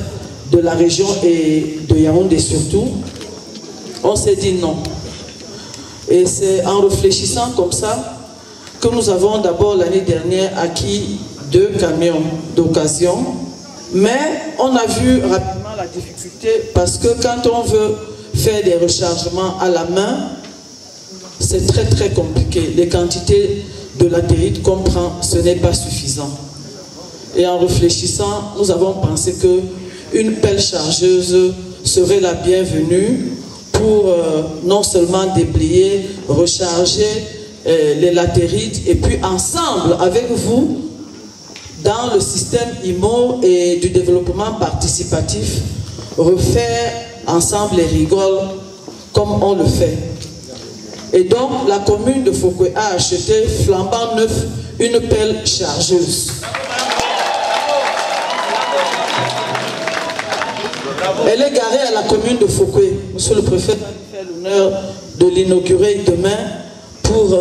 de la région et de Yaoundé surtout? On s'est dit non. Et c'est en réfléchissant comme ça que nous avons d'abord l'année dernière acquis 2 camions d'occasion. Mais on a vu rapidement la difficulté parce que quand on veut faire des rechargements à la main, c'est très très compliqué. Les quantités de latérite qu'on prend, ce n'est pas suffisant. Et en réfléchissant, nous avons pensé qu'une pelle chargeuse serait la bienvenue pour non seulement déblayer, recharger les latérites et puis ensemble avec vous, dans le système IMO et du développement participatif, refaire ensemble les rigoles comme on le fait. Et donc la commune de Fokwe a acheté flambant neuf une pelle chargeuse. Elle est garée à la commune de Fokwe. Monsieur le préfet va nous faire l'honneur de l'inaugurer demain pour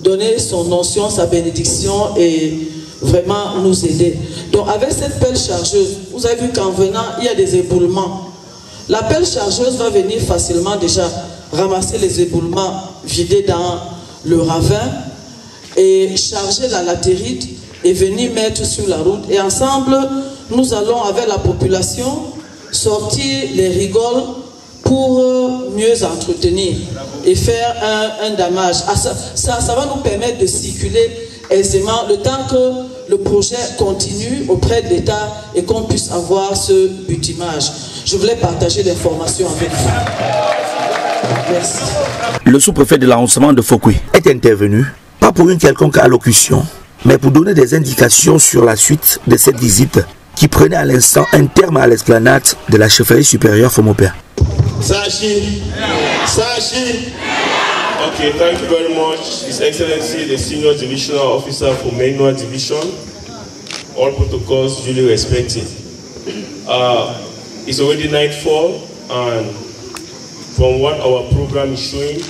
donner son onction, sa bénédiction et vraiment nous aider. Donc avec cette pelle chargeuse, vous avez vu qu'en venant, il y a des éboulements. La pelle chargeuse va venir facilement déjà ramasser les éboulements, vider dans le ravin et charger la latérite et venir mettre sur la route. Et ensemble, nous allons avec la population sortir les rigoles pour mieux entretenir et faire un damage. Ça va nous permettre de circuler aisément le temps que le projet continue auprès de l'État et qu'on puisse avoir ce butimage. Je voulais partager l'information avec vous. Merci. Le sous-préfet de l'arrondissement de Fouquet est intervenu, pas pour une quelconque allocution, mais pour donner des indications sur la suite de cette visite qui prenait à l'instant un terme à l'esplanade de la chefferie supérieure Fomopia. Sashi. Okay, thank you very much, His Excellency, the Senior Divisional Officer for Main North Division. All protocols duly respected. It's already nightfall, and from what our program is showing,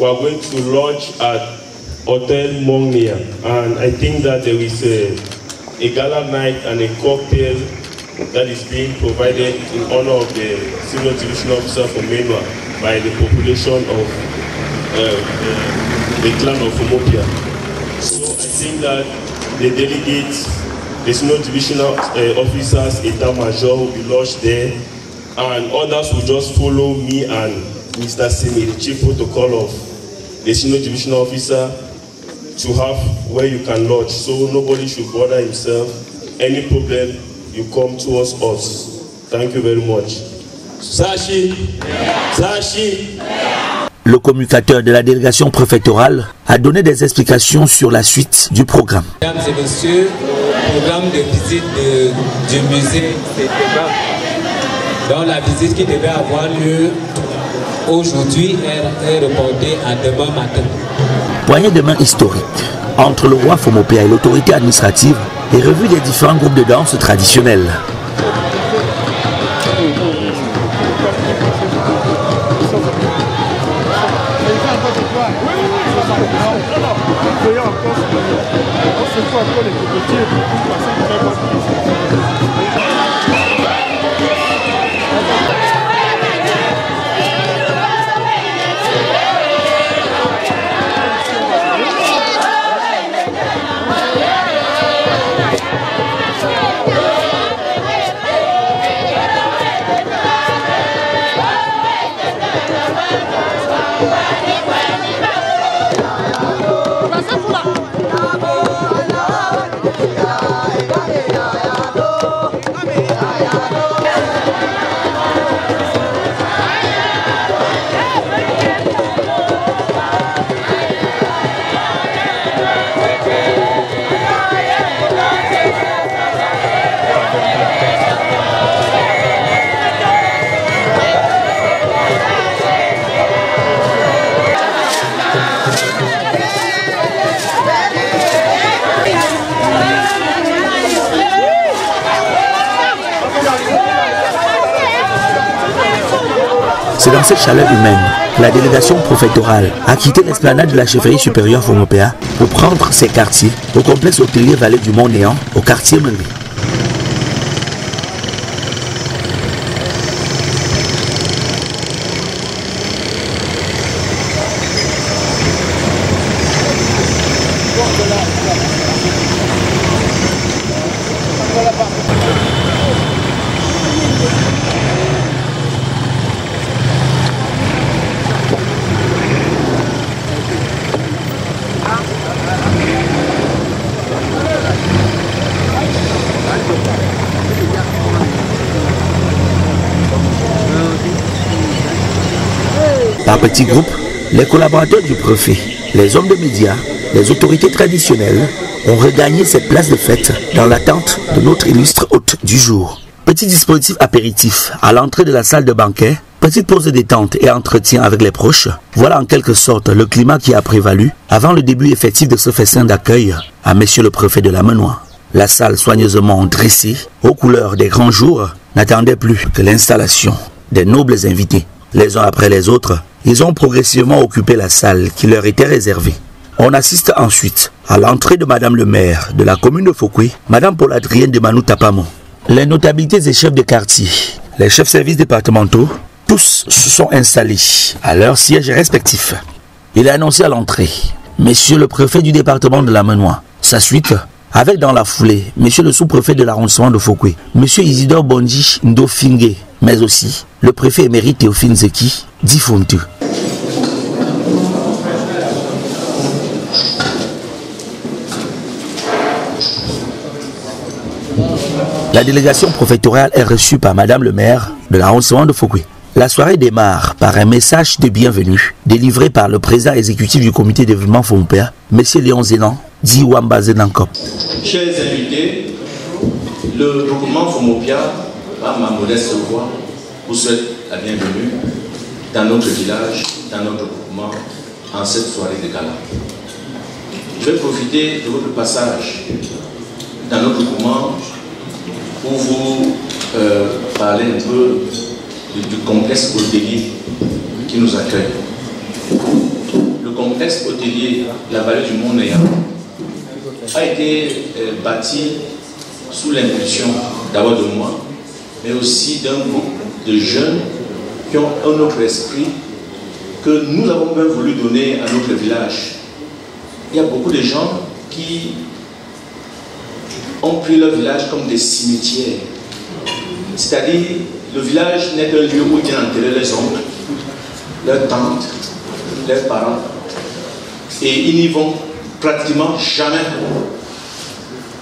we are going to launch at Hotel Mongnia, and I think that there is a gala night and a cocktail that is being provided in honor of the Senior Divisional Officer for Menua by the population of the clan of Fomopia. So I think that the delegates, the Senior Divisional Officers, Etat Major will be lodged there, and others will just follow me and Mr. Simi, the Chief Protocol of the Senior Divisional Officer, to have where you can lodge. So nobody should bother himself. Any problem, you come towards us. Thank you very much. Sashi. Le communicateur de la délégation préfectorale a donné des explications sur la suite du programme. Mesdames et messieurs, le programme de visite du musée dont la visite qui devait avoir lieu aujourd'hui est reportée à demain matin. Poignée de main historique entre le roi Fomopia et l'autorité administrative et revue des différents groupes de danse traditionnels. C'est dans cette chaleur humaine que la délégation préfectorale a quitté l'esplanade de la chefferie supérieure Fomopia pour prendre ses quartiers au complexe hôtelier Vallée du Mont-Néant au quartier Menry. Par petits groupes, les collaborateurs du préfet, les hommes de médias, les autorités traditionnelles ont regagné cette place de fête dans l'attente de notre illustre hôte du jour. Petit dispositif apéritif à l'entrée de la salle de banquet, petite pause de détente et entretien avec les proches, voilà en quelque sorte le climat qui a prévalu avant le début effectif de ce festin d'accueil à monsieur le préfet de la Menoie. La salle soigneusement dressée, aux couleurs des grands jours, n'attendait plus que l'installation des nobles invités. Les uns après les autres, ils ont progressivement occupé la salle qui leur était réservée. On assiste ensuite à l'entrée de Madame le maire de la commune de Fouquet, Madame Paul-Adrienne de Manou-Tapamo. Les notabilités et chefs de quartier, les chefs services départementaux, tous se sont installés à leurs sièges respectifs. Il a annoncé à l'entrée, Monsieur le préfet du département de la Menoie, sa suite, avec dans la foulée, Monsieur le sous-préfet de l'arrondissement de Fouquet, Monsieur Isidore Bonji Ndofingue, mais aussi le préfet émérite Théophile Zeki, dit Fontu. La délégation préfectorale est reçue par Madame le maire de l'arrondissement de Fouquet. La soirée démarre par un message de bienvenue délivré par le président exécutif du comité de développement FOMOPEA, M. Léon Zénan, dit Wamba Zénankop. Chers invités, le groupement FOMOPEA, par ma modeste voix, vous souhaite la bienvenue dans notre village, dans notre groupement, en cette soirée de gala. Je vais profiter de votre passage dans notre groupement pour vous parler un peu du complexe hôtelier qui nous accueille. Le complexe hôtelier, la vallée du Mont-Néa, a été bâti sous l'impulsion d'abord de moi, mais aussi d'un groupe de jeunes qui ont un autre esprit que nous avons bien voulu donner à notre village. Il y a beaucoup de gens qui ont pris leur village comme des cimetières. C'est-à-dire, le village n'est qu'un lieu où ils viennent enterrer les oncles, leurs tantes, leurs parents, et ils n'y vont pratiquement jamais.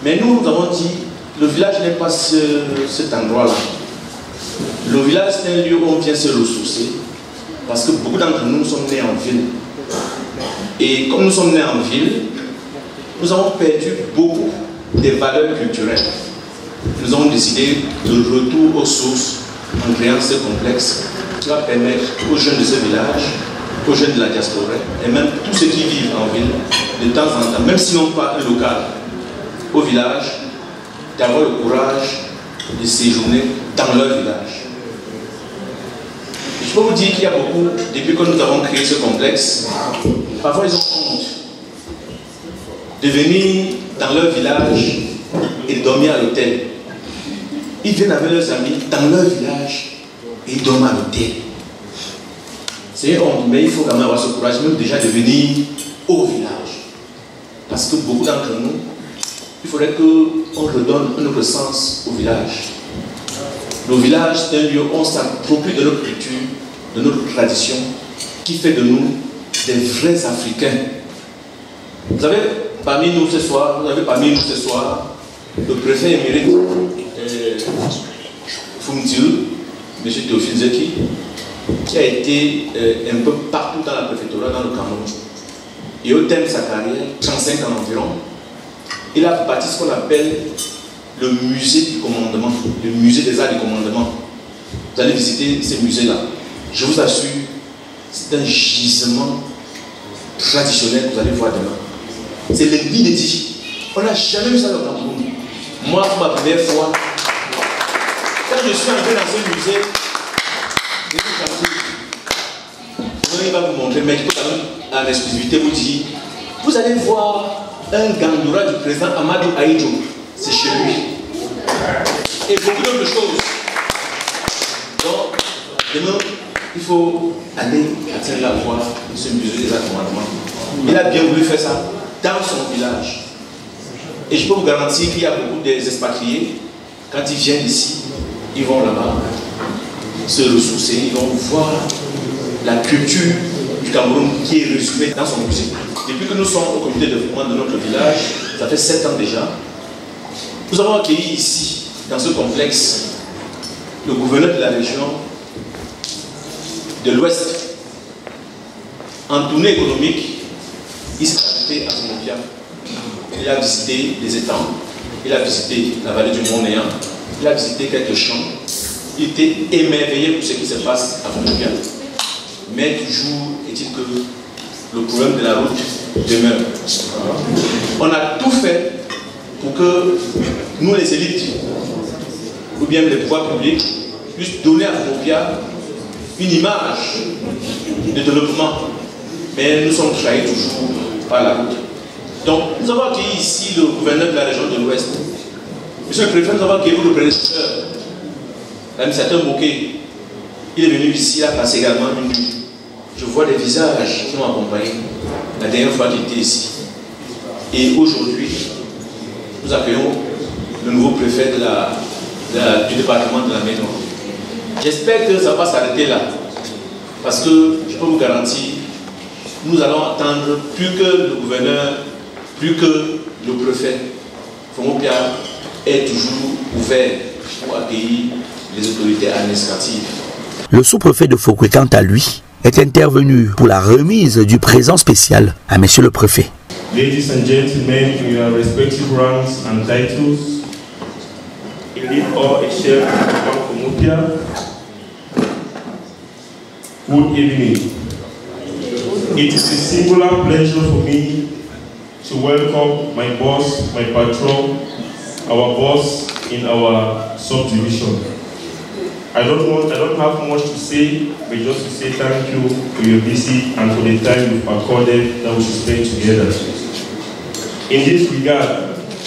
Mais nous avons dit, le village n'est pas cet endroit-là. Le village, c'est un lieu où on vient se ressourcer, parce que beaucoup d'entre nous sommes nés en ville. Et comme nous sommes nés en ville, nous avons perdu beaucoup des valeurs culturelles. Nous avons décidé de retour aux sources en créant ce complexe qui va permettre aux jeunes de ce village, aux jeunes de la diaspora, et même tous ceux qui vivent en ville, de temps en temps, même s'ils n'ont pas un local au village, d'avoir le courage de séjourner dans leur village. Je peux vous dire qu'il y a beaucoup, depuis que nous avons créé ce complexe, parfois ils ont honte de venir dans leur village et de dormir à l'hôtel. Ils viennent avec leurs amis dans leur village et ils dorment à l'hôtel. C'est honte, mais il faut quand même avoir ce courage, même déjà de venir au village. Parce que beaucoup d'entre nous, il faudrait qu'on redonne un autre sens au village. Le village, c'est un lieu où on s'approprie de notre culture, de notre tradition, qui fait de nous des vrais Africains. Vous avez parmi nous ce soir, le préfet émérite Fumdiu, M. Théophile Zeki, qui a été un peu partout dans la préfecture, dans le Cameroun. Et au terme de sa carrière, 35 ans environ, il a bâti ce qu'on appelle le musée du commandement, le musée des arts du commandement. Vous allez visiter ces musées-là. Je vous assure, c'est un gisement traditionnel que vous allez voir demain. C'est l'inédit. On n'a jamais vu ça dans le Cameroun. Moi, pour ma première fois, quand je suis entré dans ce musée, il va vous montrer, mais je peux quand même, en exclusivité, vous dire, vous allez voir un gandoura du président Amadou Ahidjo. C'est chez lui. Et beaucoup d'autres choses. Donc, demain, il faut aller atteindre la voie de ce musée des arts commandements. Il a bien voulu faire ça dans son village. Et je peux vous garantir qu'il y a beaucoup des expatriés, quand ils viennent ici, ils vont là-bas se ressourcer, ils vont voir la culture du Cameroun qui est résumée dans son musée. Depuis que nous sommes au comité de développement de notre village, ça fait 7 ans déjà, nous avons accueilli ici, dans ce complexe, le gouverneur de la région de l'Ouest. En tournée économique, il s'est arrêté à Fonopia. Il a visité les étangs, il a visité la vallée du Mont-Néa, il a visité quelques champs. Il était émerveillé pour ce qui se passe à Fonopia. Mais toujours est-il que le problème de la route demeure. On a tout fait pour que nous, les élites, ou bien les pouvoirs publics, puissent donner à Fonopia une image de développement. Mais nous sommes trahis toujours par la route. Donc, nous avons accueilli ici le gouverneur de la région de l'Ouest. Monsieur le préfet, nous avons accueilli le prédécesseur, l'administrateur Bokeh. Il est venu ici, il a passé également une nuit. Je vois des visages qui m'ont accompagné la dernière fois qu'il était ici. Et aujourd'hui, nous accueillons le nouveau préfet du département de la Ménois. J'espère que ça ne va pas s'arrêter là. Parce que je peux vous garantir, nous allons attendre plus que le gouverneur, plus que le préfet. Fonopia est toujours ouvert pour accueillir les autorités administratives. Le sous-préfet de Fouquet, quant à lui, est intervenu pour la remise du présent spécial à Monsieur le Préfet. Ladies and gentlemen, in your respective ranks and titles, elite or a chef of Mopia, good evening. It is a singular pleasure for me to welcome my boss, my patron, our boss in our subdivision. I don't have much to say, but just to say thank you for your visit and for the time you've accorded that we should spend together. In this regard,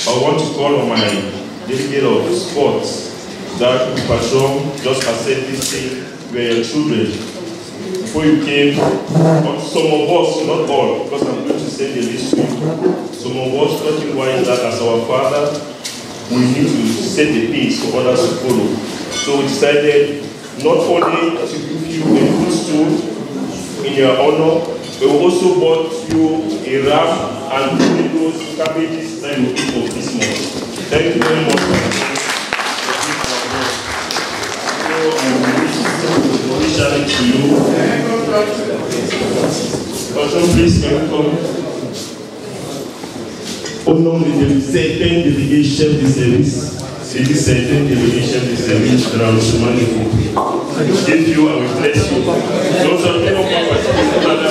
I want to call on my delegate of sports that patron just accept this thing were your children. Before you came, some of us, not all, because I'm going to send a list to you, some of us thought it wise that as our father, we need to set the pace for others to follow. So we decided not only to give you a footstool in your honor, but we also bought you a wrap and those cabbages that you eat of this month. Thank you very much. So I will challenge to you. Also, please can you come? Au nom de certains délégués chefs de service, c'est dit certains délégués chefs de service de l'arrondissement de Fouquet. If you, I will bless you. Non seulement on va participer à la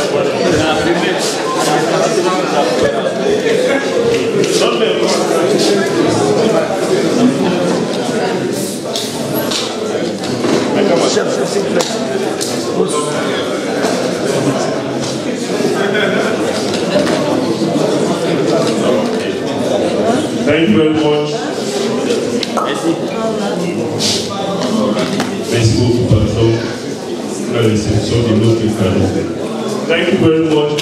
Thank you very much. Merci beaucoup, patron, pour la réception de notre cadeau. Thank you very much.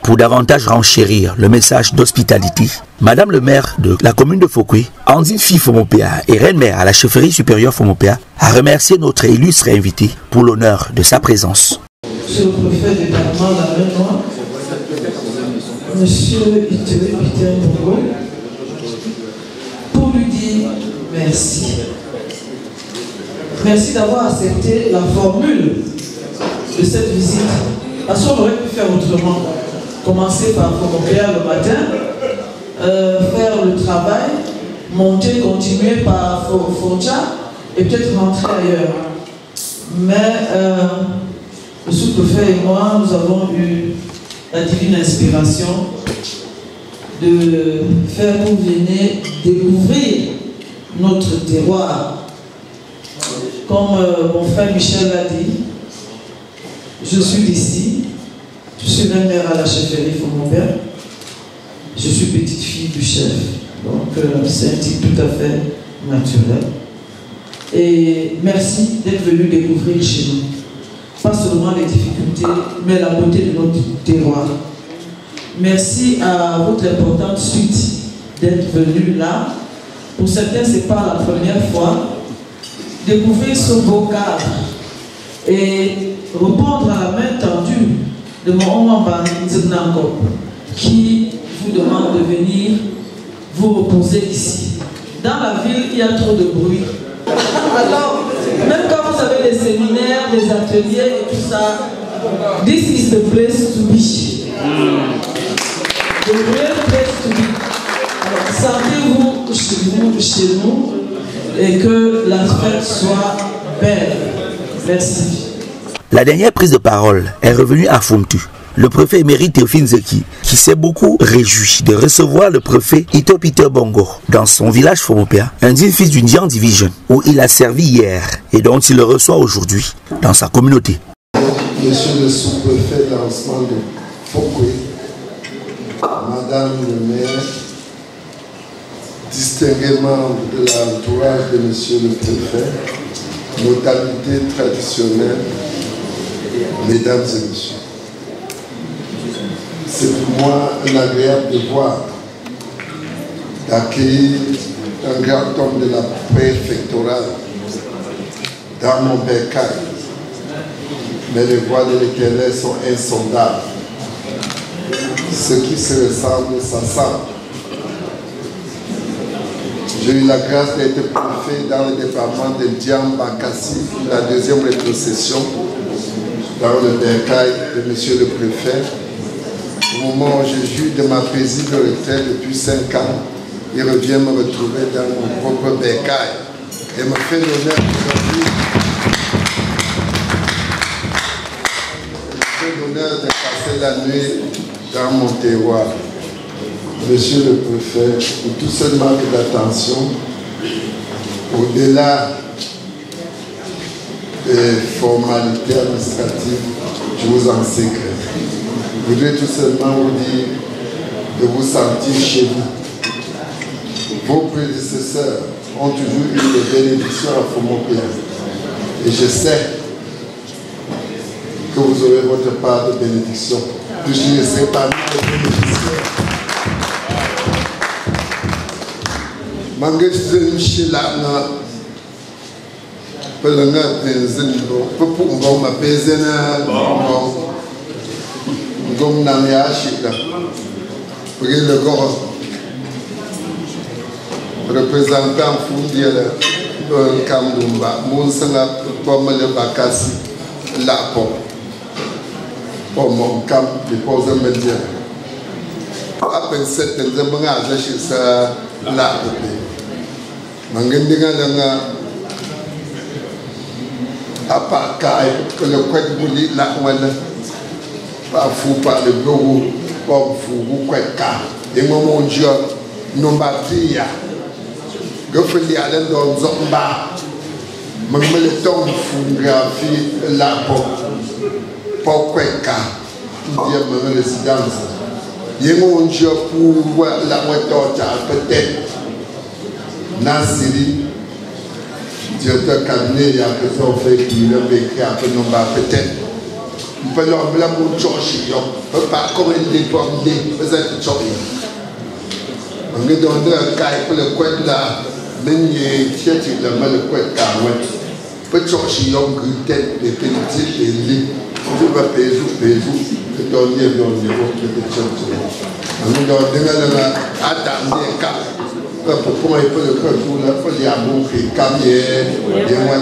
Pour davantage renchérir le message d'hospitalité, Madame le maire de la commune de Fouquet, Andine Fille Fomopéa et reine-mère à la chefferie supérieure Fomopéa, a remercié notre illustre invité pour l'honneur de sa présence. Monsieur le préfet du département de la Maine-Noire, Monsieur Itoé Peter Bongo, pour lui dire merci. Merci d'avoir accepté la formule de cette visite. Parce qu'on aurait pu faire autrement. Commencer par Fomopéa le matin, faire le travail, monter, continuer par Foncha et peut-être rentrer ailleurs. Mais le sous-préfet et moi, nous avons eu la divine inspiration de faire pour venir découvrir notre terroir. Comme mon frère Michel l'a dit, je suis d'ici, je suis la mère à la chefferie Fomopéa, je suis petite fille du chef, donc c'est un titre tout à fait naturel. Et merci d'être venu découvrir chez nous. Pas seulement les difficultés, mais la beauté de notre terroir. Merci à votre importante suite d'être venu là. Pour certains, ce n'est pas la première fois. Découvrir ce beau cadre et répondre à la main tendue de mon Omamba Nzibnango qui vous demande de venir vous reposer ici. Dans la ville, il y a trop de bruit. Alors, même quand vous avez des séminaires, des ateliers et tout ça, this is the place to be. The real place to be. Sentez-vous chez nous et que la fête soit belle. Merci. La dernière prise de parole est revenue à Fumtu. Le préfet émérite Théophile Zeki, qui s'est beaucoup réjoui de recevoir le préfet Ito Peter Bongo dans son village Fomopéa, un digne fils du Ndian Division, où il a servi hier et dont il le reçoit aujourd'hui dans sa communauté. Monsieur le sous-préfet de l'arrondissement de Fouquet, Madame le maire, distingués membres de l'entourage de Monsieur le préfet, notabilité traditionnelle, mesdames et messieurs. C'est pour moi un agréable devoir d'accueillir un grand homme de la préfectorale dans mon bercail. Mais les voies de l'Éternel sont insondables. Ce qui se ressemble s'assemble. J'ai eu la grâce d'être préfet dans le département de Diamba-Kassi, la deuxième rétrocession dans le bercail de monsieur le préfet. Au moment où je jouis de ma paisible retraite depuis 5 ans, il revient me retrouver dans mon propre bercail et me fait l'honneur aujourd'hui. De passer la nuit dans mon terroir. Monsieur le préfet, pour tout ce manque d'attention, au-delà des formalités administratives, je vous en sécrète. Je voudrais tout simplement vous dire de vous sentir chez vous. Vos prédécesseurs ont toujours eu des bénédictions à Fomopia. Et je sais que vous aurez votre part de bénédiction. Je ne serai pas mis de bénédiction. Mangue chez la pelanga penzindo popo ngoma pezena ngom na ya shika pour le corps représentant fundiela don kamdumba monsanga pomme le bakasi la pop pour mon camp de pose média. Après cette démarche, je suis là. Mangendinga langa apa kai que le kwet buli la wala pas fou par le bureau pas fou kwet ka et moment Dieu non batia gofeli ala don zomba mangmele ton fou graphie la pop pourquoi il y a une résidence. Il y a un Dieu pour la moitié peut-être. Nasiri, Dieu te cabinet, il y a que ça fait qu'il a vécu un peu non peut-être. On peut leur blâmer mon George, on ne peut pas comme il est pour me dire, peut-être George. On est dans un cas pour le coin là, même il y a le coin là, peut George, il y a un grille des petits et les. Je vais payer, je dois dire dans le niveau de l'éducation. On doit dire attendre un cas. Pourquoi il faut le faire pour la folie à boucler, camier, et moi,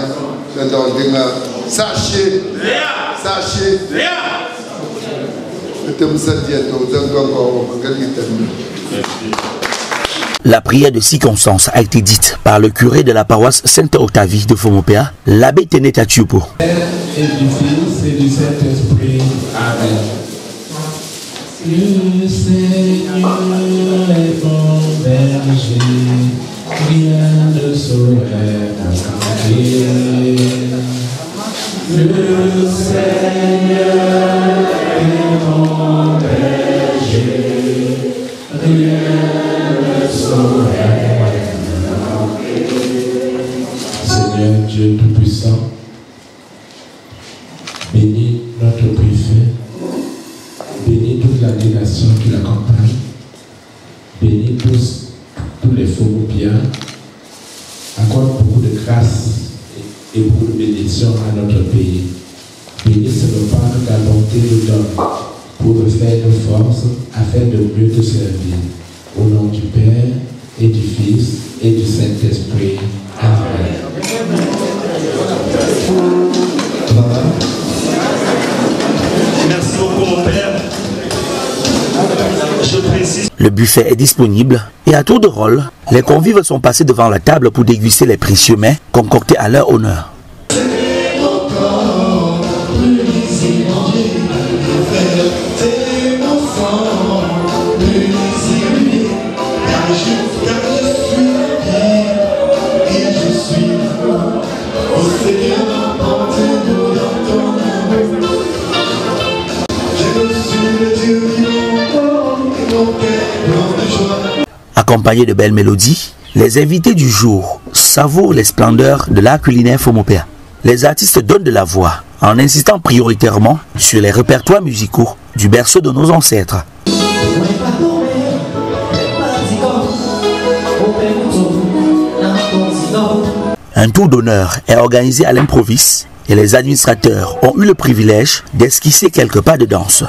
je dois dire sachez, sachez. Je me suis dit, La prière de circonstance a été dite par le curé de la paroisse Sainte-Octavie de Fomopea, l'abbé Téné Tachiopo. Et du Fils et du Saint-Esprit. Amen. Le Seigneur est mon berger, rien ne saurait m'entraver. Le Seigneur est mon berger, rien ne saurait m'entraver. Seigneur Dieu Tout-Puissant, bénis notre préfet, bénis toute la délégation qui l'accompagne, bénis tous les Fomopiens, accorde beaucoup de grâce et beaucoup de bénédiction à notre pays. Bénis le Père d'apporter le don pour nous faire de force afin de mieux te servir. Au nom du Père et du Fils et du Saint-Esprit. Amen. Merci beaucoup mon Père. Je précise. Le buffet est disponible et à tour de rôle, les convives sont passés devant la table pour déguster les précieux mets concoctés à leur honneur. Accompagnés de belles mélodies, les invités du jour savourent les splendeurs de l'art culinaire Fomopea. Les artistes donnent de la voix en insistant prioritairement sur les répertoires musicaux du berceau de nos ancêtres. Un tour d'honneur est organisé à l'improviste et les administrateurs ont eu le privilège d'esquisser quelques pas de danse.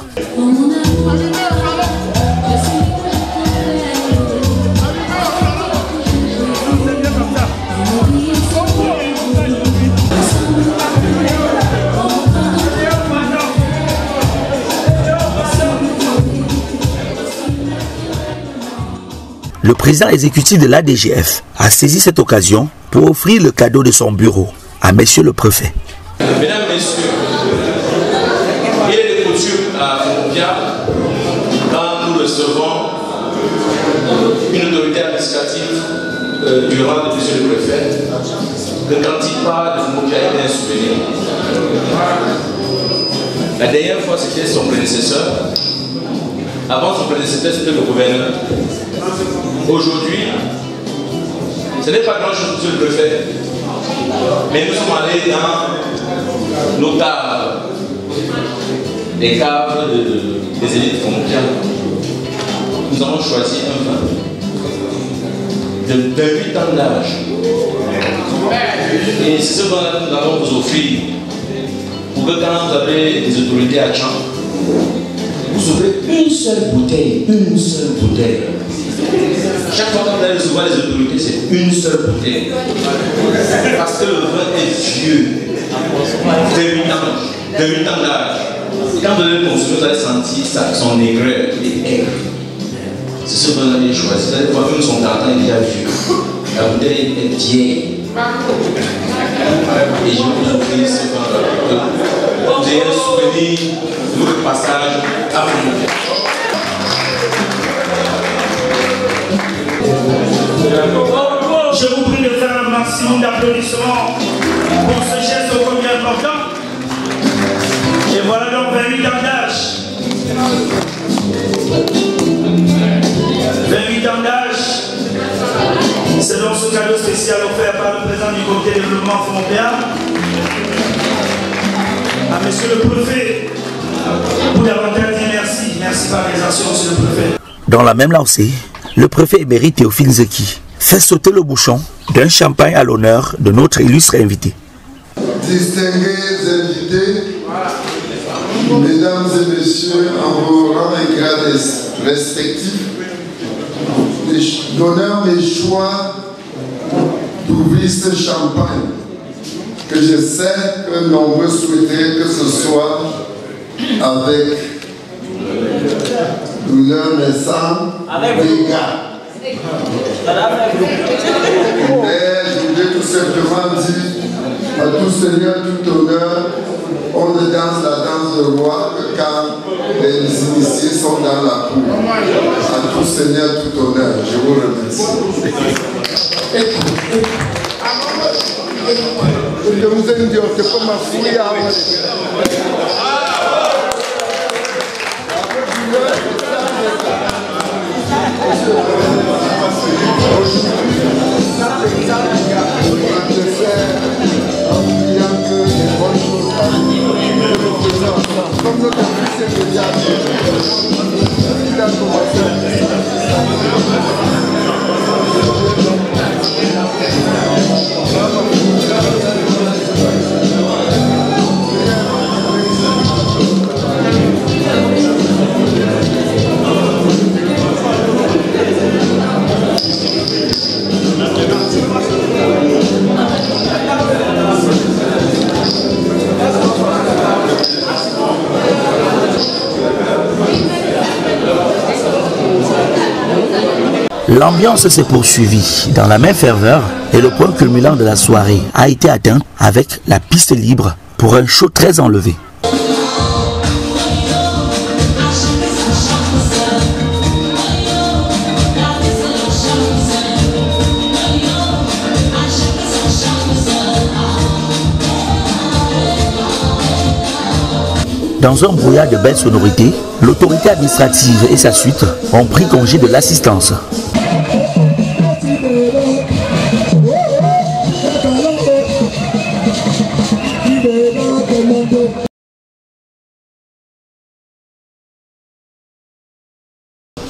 Le président exécutif de l'ADGF a saisi cette occasion pour offrir le cadeau de son bureau à Monsieur le Préfet. Mesdames, Messieurs, il est de coutume à Fonopia, quand nous recevons une autorité administrative du rang de Monsieur le Préfet, que quand il parle de Fonopia, il y a un souvenir. La dernière fois, c'était son prédécesseur. Avant son prédécesseur, c'était le gouverneur. Aujourd'hui, ce n'est pas grand-chose, Monsieur le Préfet. Mais nous sommes allés dans nos caves, les caves des élites fondamentales. Nous avons choisi un vin de 28 ans d'âge. Et c'est ce vin-là que nous allons vous offrir pour que quand vous avez des autorités à Tchang, vous ouvrez une seule bouteille, Chaque fois que vous allez recevoir les autorités, c'est une seule bouteille. Parce que le vin est vieux, de 8 ans d'âge. Et quand vous allez le consommer, vous allez sentir son aigreur, il est aigre. C'est ce que vous avez choisi. Vous allez voir même son tartan est déjà vieux. La bouteille est vieille. Et je vais vous offrir ce vin-là. Vous avez un souvenir de votre passage à Fonopia. Je vous prie de faire un maximum d'applaudissements pour ce geste ô combien important. Et voilà donc 28 ans d'âge. 28 ans d'âge. C'est donc ce cadeau spécial offert par le président du comité de développement Fonopia à Monsieur le Préfet pour davantage dire merci. Merci par les actions, Monsieur le Préfet. Dans la même lancée, le préfet émérite Théophile Zeki fait sauter le bouchon d'un champagne à l'honneur de notre illustre invité. Distingués invités, mesdames et messieurs, en vos rangs et grades respectifs, d'honneur mes choix d'ouvrir ce champagne que je sais que nombreux souhaiteraient que ce soit avec douleur naissante, dégâts. Mais je voudrais tout simplement dire à tout Seigneur, tout honneur, on ne danse la danse de roi que quand les initiés sont dans la cour. À tout Seigneur, tout honneur, je vous remercie. Je vous ai dit, c'est comme ma fouille à comme notre fils est déjà il a commencé. L'ambiance s'est poursuivie dans la même ferveur et le point culminant de la soirée a été atteint avec la piste libre pour un show très enlevé. Dans un brouillard de belles sonorités, l'autorité administrative et sa suite ont pris congé de l'assistance.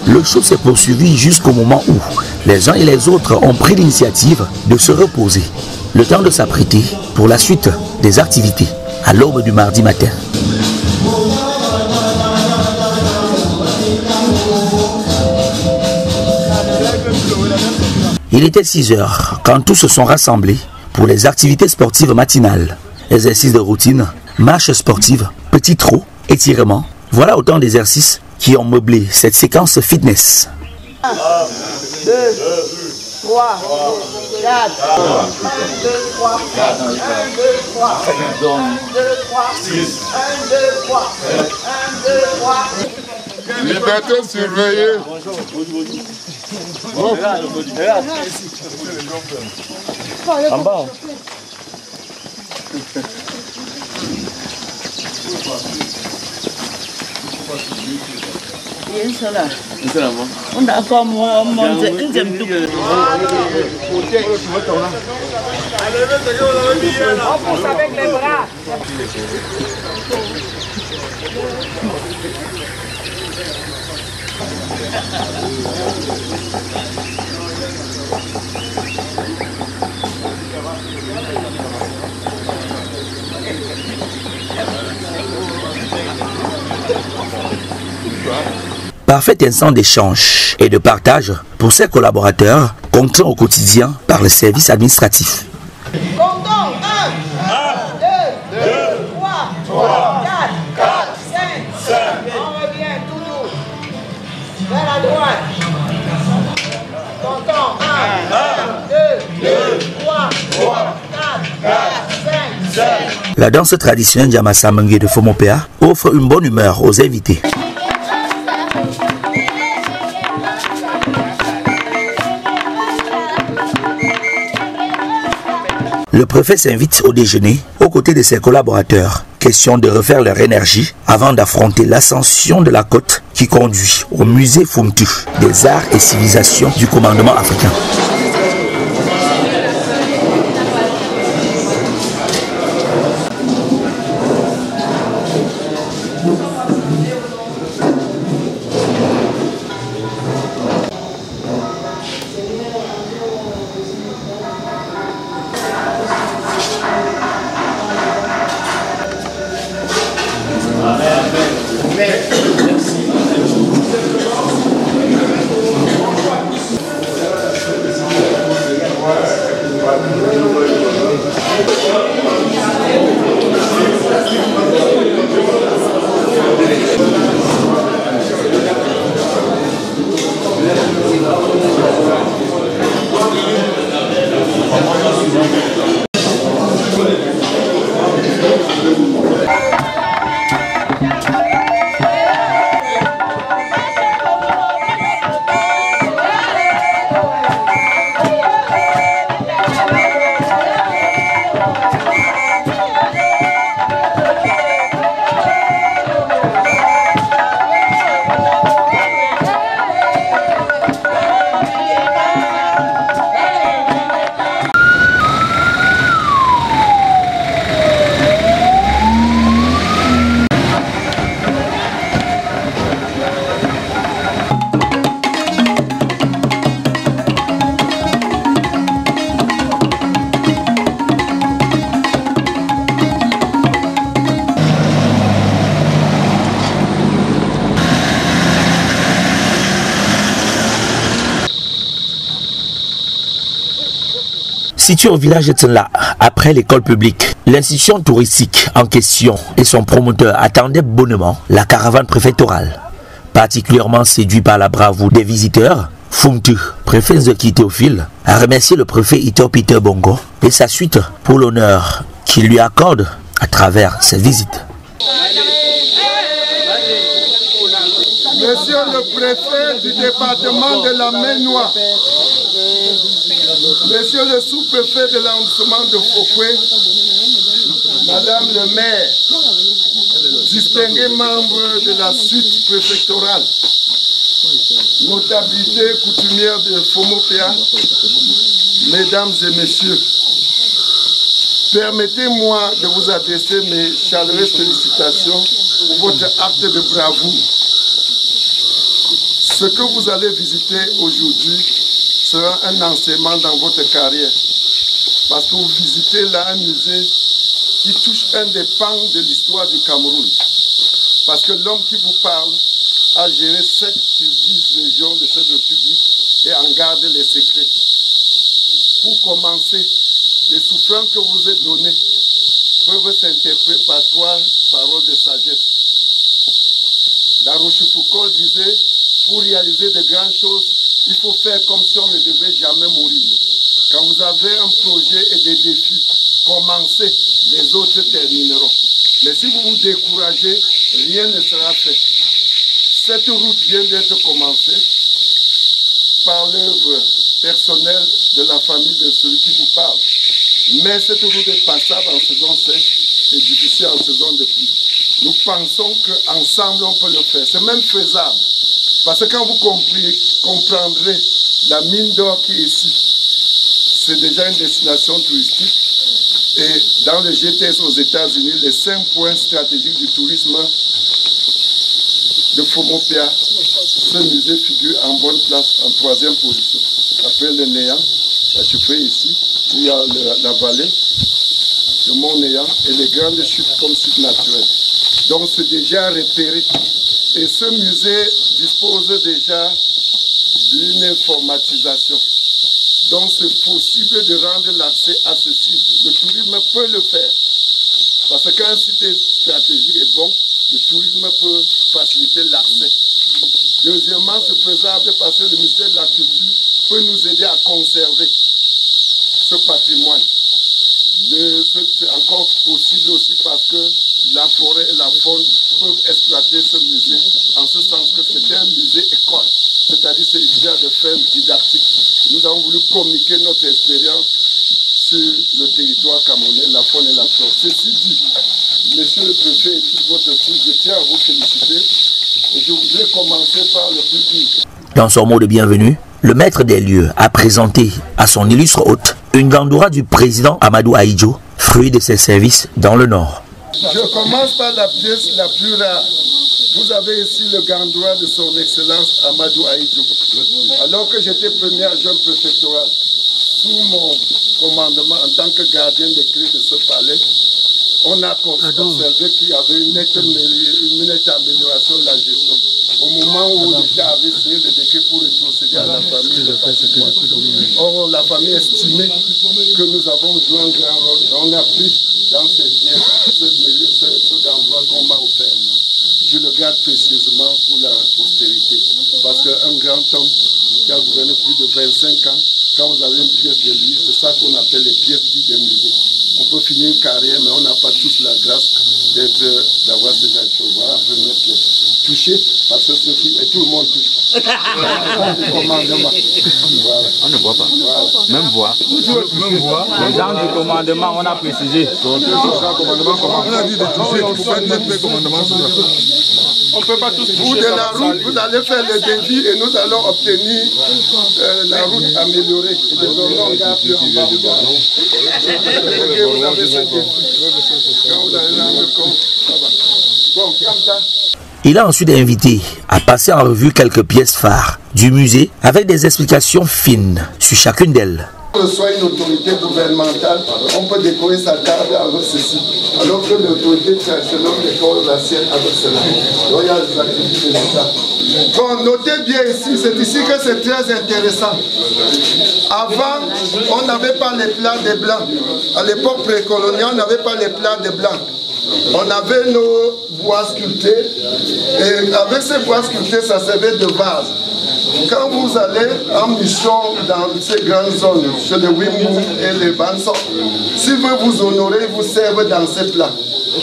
Le show s'est poursuivi jusqu'au moment où les uns et les autres ont pris l'initiative de se reposer, le temps de s'apprêter pour la suite des activités à l'aube du mardi matin. Il était 6 heures quand tous se sont rassemblés pour les activités sportives matinales. Exercices de routine, marches sportives, petits trot, étirements. Voilà autant d'exercices qui ont meublé cette séquence fitness. 3, 4, 1, 2, 3, 4, 1, 2, 3, 1, 2, 3, 6, 1, 2, 3, 1, 2, 3. Liberté surveillée. En bas. On a encore monté un deuxième tour. On pousse avec les bras. Parfait instant d'échange et de partage pour ses collaborateurs, contraints au quotidien par le service administratif. Comptons 1, 2, 3, 4, 5, 6. On revient toujours vers la droite. Comptons 1, 2, 3, 4, 5, 6. La danse traditionnelle Diamasamenge de Fomopea offre une bonne humeur aux invités. Le préfet s'invite au déjeuner aux côtés de ses collaborateurs. Question de refaire leur énergie avant d'affronter l'ascension de la côte qui conduit au musée Fumtu des arts et civilisations du commandement africain. Situé au village de Tsenla, après l'école publique, l'institution touristique en question et son promoteur attendaient bonnement la caravane préfectorale. Particulièrement séduit par la bravoure des visiteurs, Fumtu, préfet Nzoki Théophile, a remercié le préfet Ito Peter Bongo et sa suite pour l'honneur qu'il lui accorde à travers ses visites. Monsieur le préfet du département de la Maine-Noire, Monsieur le sous-préfet de l'arrondissement de Fokwe, Madame le maire, distingués membres de la suite préfectorale, notabilité coutumière de Fomopea, Mesdames et Messieurs, permettez-moi de vous adresser mes chaleureuses félicitations pour votre acte de bravoure. Ce que vous allez visiter aujourd'hui sera un enseignement dans votre carrière. Parce que vous visitez là un musée qui touche un des pans de l'histoire du Cameroun. Parce que l'homme qui vous parle a géré 7 sur 10 régions de cette république et en garde les secrets. Pour commencer, les souffrances que vous êtes données peuvent s'interpréter par 3 paroles de sagesse. La Rochefoucauld disait, pour réaliser de grandes choses, il faut faire comme si on ne devait jamais mourir. Quand vous avez un projet et des défis, commencez, les autres termineront. Mais si vous vous découragez, rien ne sera fait. Cette route vient d'être commencée par l'œuvre personnelle de la famille de celui qui vous parle. Mais cette route est passable en saison sèche et difficile en saison de pluie. Nous pensons qu'ensemble on peut le faire. C'est même faisable. Parce que quand vous comprendrez la mine d'or qui est ici, c'est déjà une destination touristique. Et dans le GTS aux États-Unis, les 5 points stratégiques du tourisme de Fomopia, ce musée figure en bonne place, en 3e position. Après le Néant, la Chauffée ici, il y a la vallée, le mont Néant et les grandes chutes comme site naturel. Donc c'est déjà repéré. Et ce musée dispose déjà d'une informatisation. Donc c'est possible de rendre l'accès accessible. Le tourisme peut le faire. Parce que quand un site stratégique est bon, le tourisme peut faciliter l'accès. Deuxièmement, c'est faisable parce que le ministère de la Culture peut nous aider à conserver ce patrimoine. C'est encore possible aussi parce que la forêt et la faune peuvent exploiter ce musée, en ce sens que c'est un musée école, c'est-à-dire c'est utile de faire didactique. Nous avons voulu communiquer notre expérience sur le territoire camerounais, la faune et la flore. Ceci dit, Monsieur le Préfet et toute votre équipe, je tiens à vous féliciter et je voudrais commencer par le public. Dans son mot de bienvenue, le maître des lieux a présenté à son illustre hôte une gandoura du président Amadou Ahidjo, fruit de ses services dans le Nord. Je commence par la pièce la plus rare. Vous avez ici le gandoura de son Excellence Amadou Ahidjo. Alors que j'étais premier adjoint préfectoral, sous mon commandement en tant que gardien des clés de ce palais, on a observé qu'il y avait une nette amélioration de la gestion. Au moment où l'État avait signé le décret pour rétrocéder à la famille de patrimoine. Or, la famille estimait que nous avons joué un grand rôle. On a pris dans ces biens ce endroit qu'on m'a offert. Je le garde précieusement pour la postérité. Parce qu'un grand homme qui a gouverné plus de 25 ans, quand vous avez une pièce de lui, c'est ça qu'on appelle les pièces dites des musées. On peut finir une carrière, mais on n'a pas tous la grâce d'avoir ce genre de choses. Voilà la première pièce. Toucher, parce que ceux qui... Et tout le monde touche. Commandement. Voilà. On ne voit pas. Voilà. Même voix. Même voix. Les gens du commandement, on a précisé. On a dit de toucher, il ne faut pas mettre le commandement sur la on ne peut pas tous toucher. Vous de la route, vous allez faire le défi et nous allons obtenir la route améliorée. Et désormais, on garde plus en bas. Vous avez ce défi. Quand vous allez rendre compte, ça va. Bon, comme ça. Il a ensuite invité à passer en revue quelques pièces phares du musée avec des explications fines sur chacune d'elles. Soit une autorité gouvernementale, on peut décorer sa table avec ceci, alors que l'autorité traditionnelle décore la sienne avec cela. Donc il y a des activités de l'État. Bon, notez bien ici, c'est ici que c'est très intéressant. Avant, on n'avait pas les plats des Blancs. À l'époque précoloniale, on n'avait pas les plats des Blancs. On avait nos bois sculptés, et avec ces bois sculptés, ça servait de vase. Quand vous allez en mission dans ces grandes zones, chez les Wimou et les Bansons, s'ils veulent vous honorer, ils vous servent dans ces plats.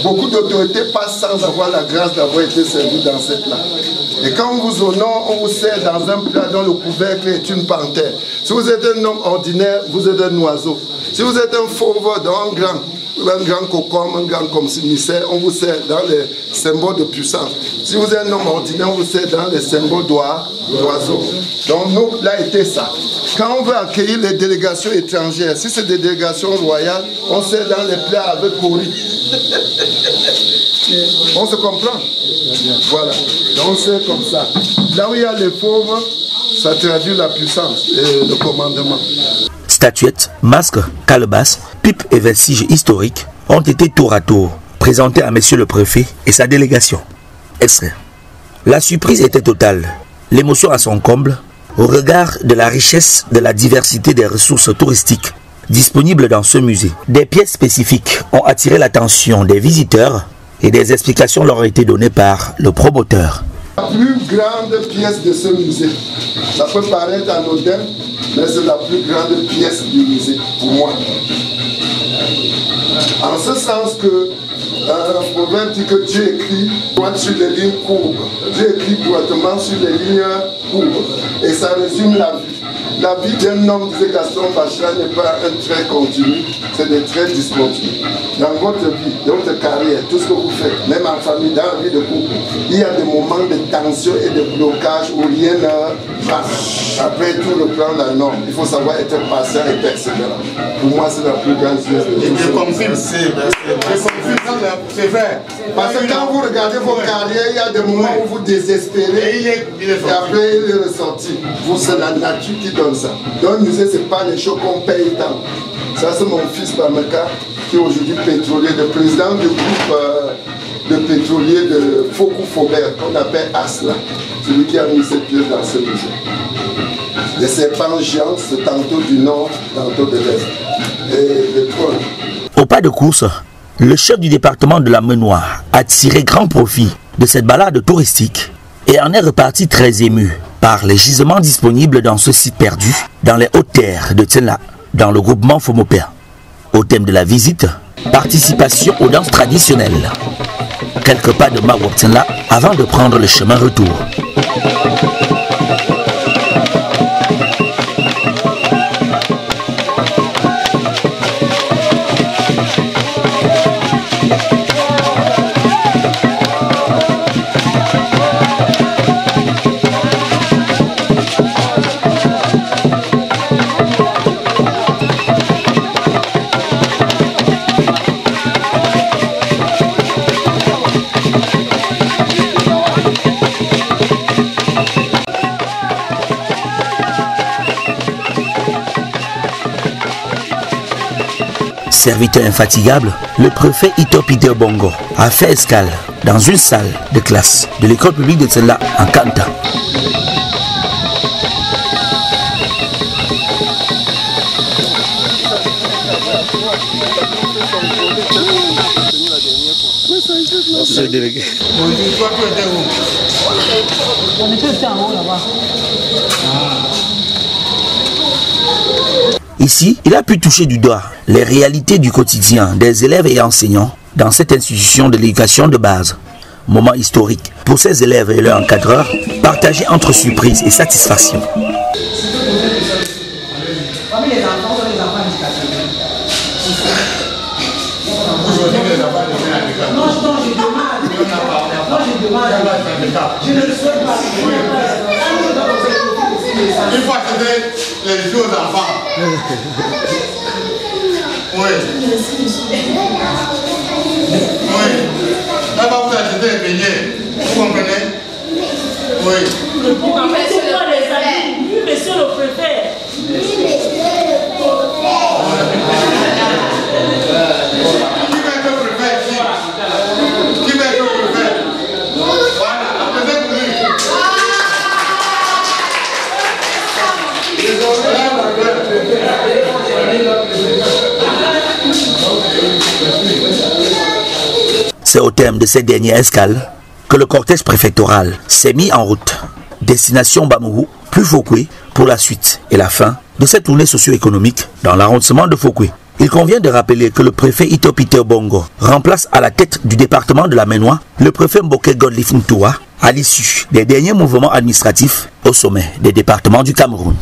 Beaucoup d'autorités passent sans avoir la grâce d'avoir été servis dans ces plats. Et quand on vous honore, on vous sert dans un plat dont le couvercle est une panthère. Si vous êtes un homme ordinaire, vous êtes un oiseau. Si vous êtes un fauve dans un grand cocon, un grand commissaire, on vous sert dans les symboles de puissance. Si vous êtes un homme ordinaire, on vous sert dans les symboles d'oiseaux. Donc nous, là était ça. Quand on veut accueillir les délégations étrangères, si c'est des délégations royales, on sert dans les plats avec cori. On se comprend? Voilà. Donc c'est comme ça. Là où il y a les pauvres, ça traduit la puissance et le commandement. Statuettes, masques, calebasses, pipes et vestiges historiques ont été tour à tour présentés à Monsieur le Préfet et sa délégation. Extrait. La surprise était totale, l'émotion à son comble, au regard de la richesse de la diversité des ressources touristiques disponibles dans ce musée. Des pièces spécifiques ont attiré l'attention des visiteurs et des explications leur ont été données par le promoteur. La plus grande pièce de ce musée, ça peut paraître anodin, mais c'est la plus grande pièce du musée pour moi. En ce sens que un proverbe dit que Dieu écrit droit sur les lignes courbes. Dieu écrit droitement sur les lignes courbes. Et ça résume la vie. La vie d'un homme, disait Gaston Bachar, n'est pas un trait continu, c'est des traits discontinus. Dans votre vie, dans votre carrière, tout ce que vous faites, même en famille, dans la vie de couple, il y a des moments de tension et de blocage où rien ne passe. Après, tout reprend la norme. Il faut savoir être patient et persévérant. Pour moi, c'est la plus grande pièce de Et je confirme. C'est vrai. Parce que quand vous regardez vos carrières, il y a des moments où vous désespérez et après il est ressorti. Vous, c'est la nature qui donne ça. Dans le musée, ce n'est pas les choses qu'on paye tant. Ça, c'est mon fils Bameka, qui est aujourd'hui pétrolier, le président du groupe de pétroliers de Focou-Faubert, qu'on appelle ASLA. Celui qui a mis cette pièce dans ce musée. Les serpents géants, c'est tantôt du nord, tantôt de l'est. Et le trône. Au pas de course, le chef du département de la Maine-Noire a tiré grand profit de cette balade touristique et en est reparti très ému par les gisements disponibles dans ce site perdu dans les hautes terres de Tsenla, dans le groupement Fomopea. Au thème de la visite, participation aux danses traditionnelles. Quelques pas de Mawab Tsenla avant de prendre le chemin retour. Serviteur infatigable, le préfet Ito Peter Bongo a fait escale dans une salle de classe de l'école publique de Tsenla en Kanta. Monsieur le délégué. On était en haut là-bas. Ici, il a pu toucher du doigt les réalités du quotidien des élèves et enseignants dans cette institution de l'éducation de base. Moment historique pour ces élèves et leurs encadreurs, partagé entre surprise et satisfaction. Il faut acheter les joues aux enfants. Oui. Oui. Là, vous achetez les beignets. Vous comprenez? Oui. Monsieur le préfet. C'est au terme de cette dernière escale que le cortège préfectoral s'est mis en route. Destination Bamourou, plus Fokwe, pour la suite et la fin de cette tournée socio-économique dans l'arrondissement de Fokwe. Il convient de rappeler que le préfet Ito Peter Bongo remplace à la tête du département de la Maine-Noire le préfet Mboké Godliff Ntoua à l'issue des derniers mouvements administratifs au sommet des départements du Cameroun.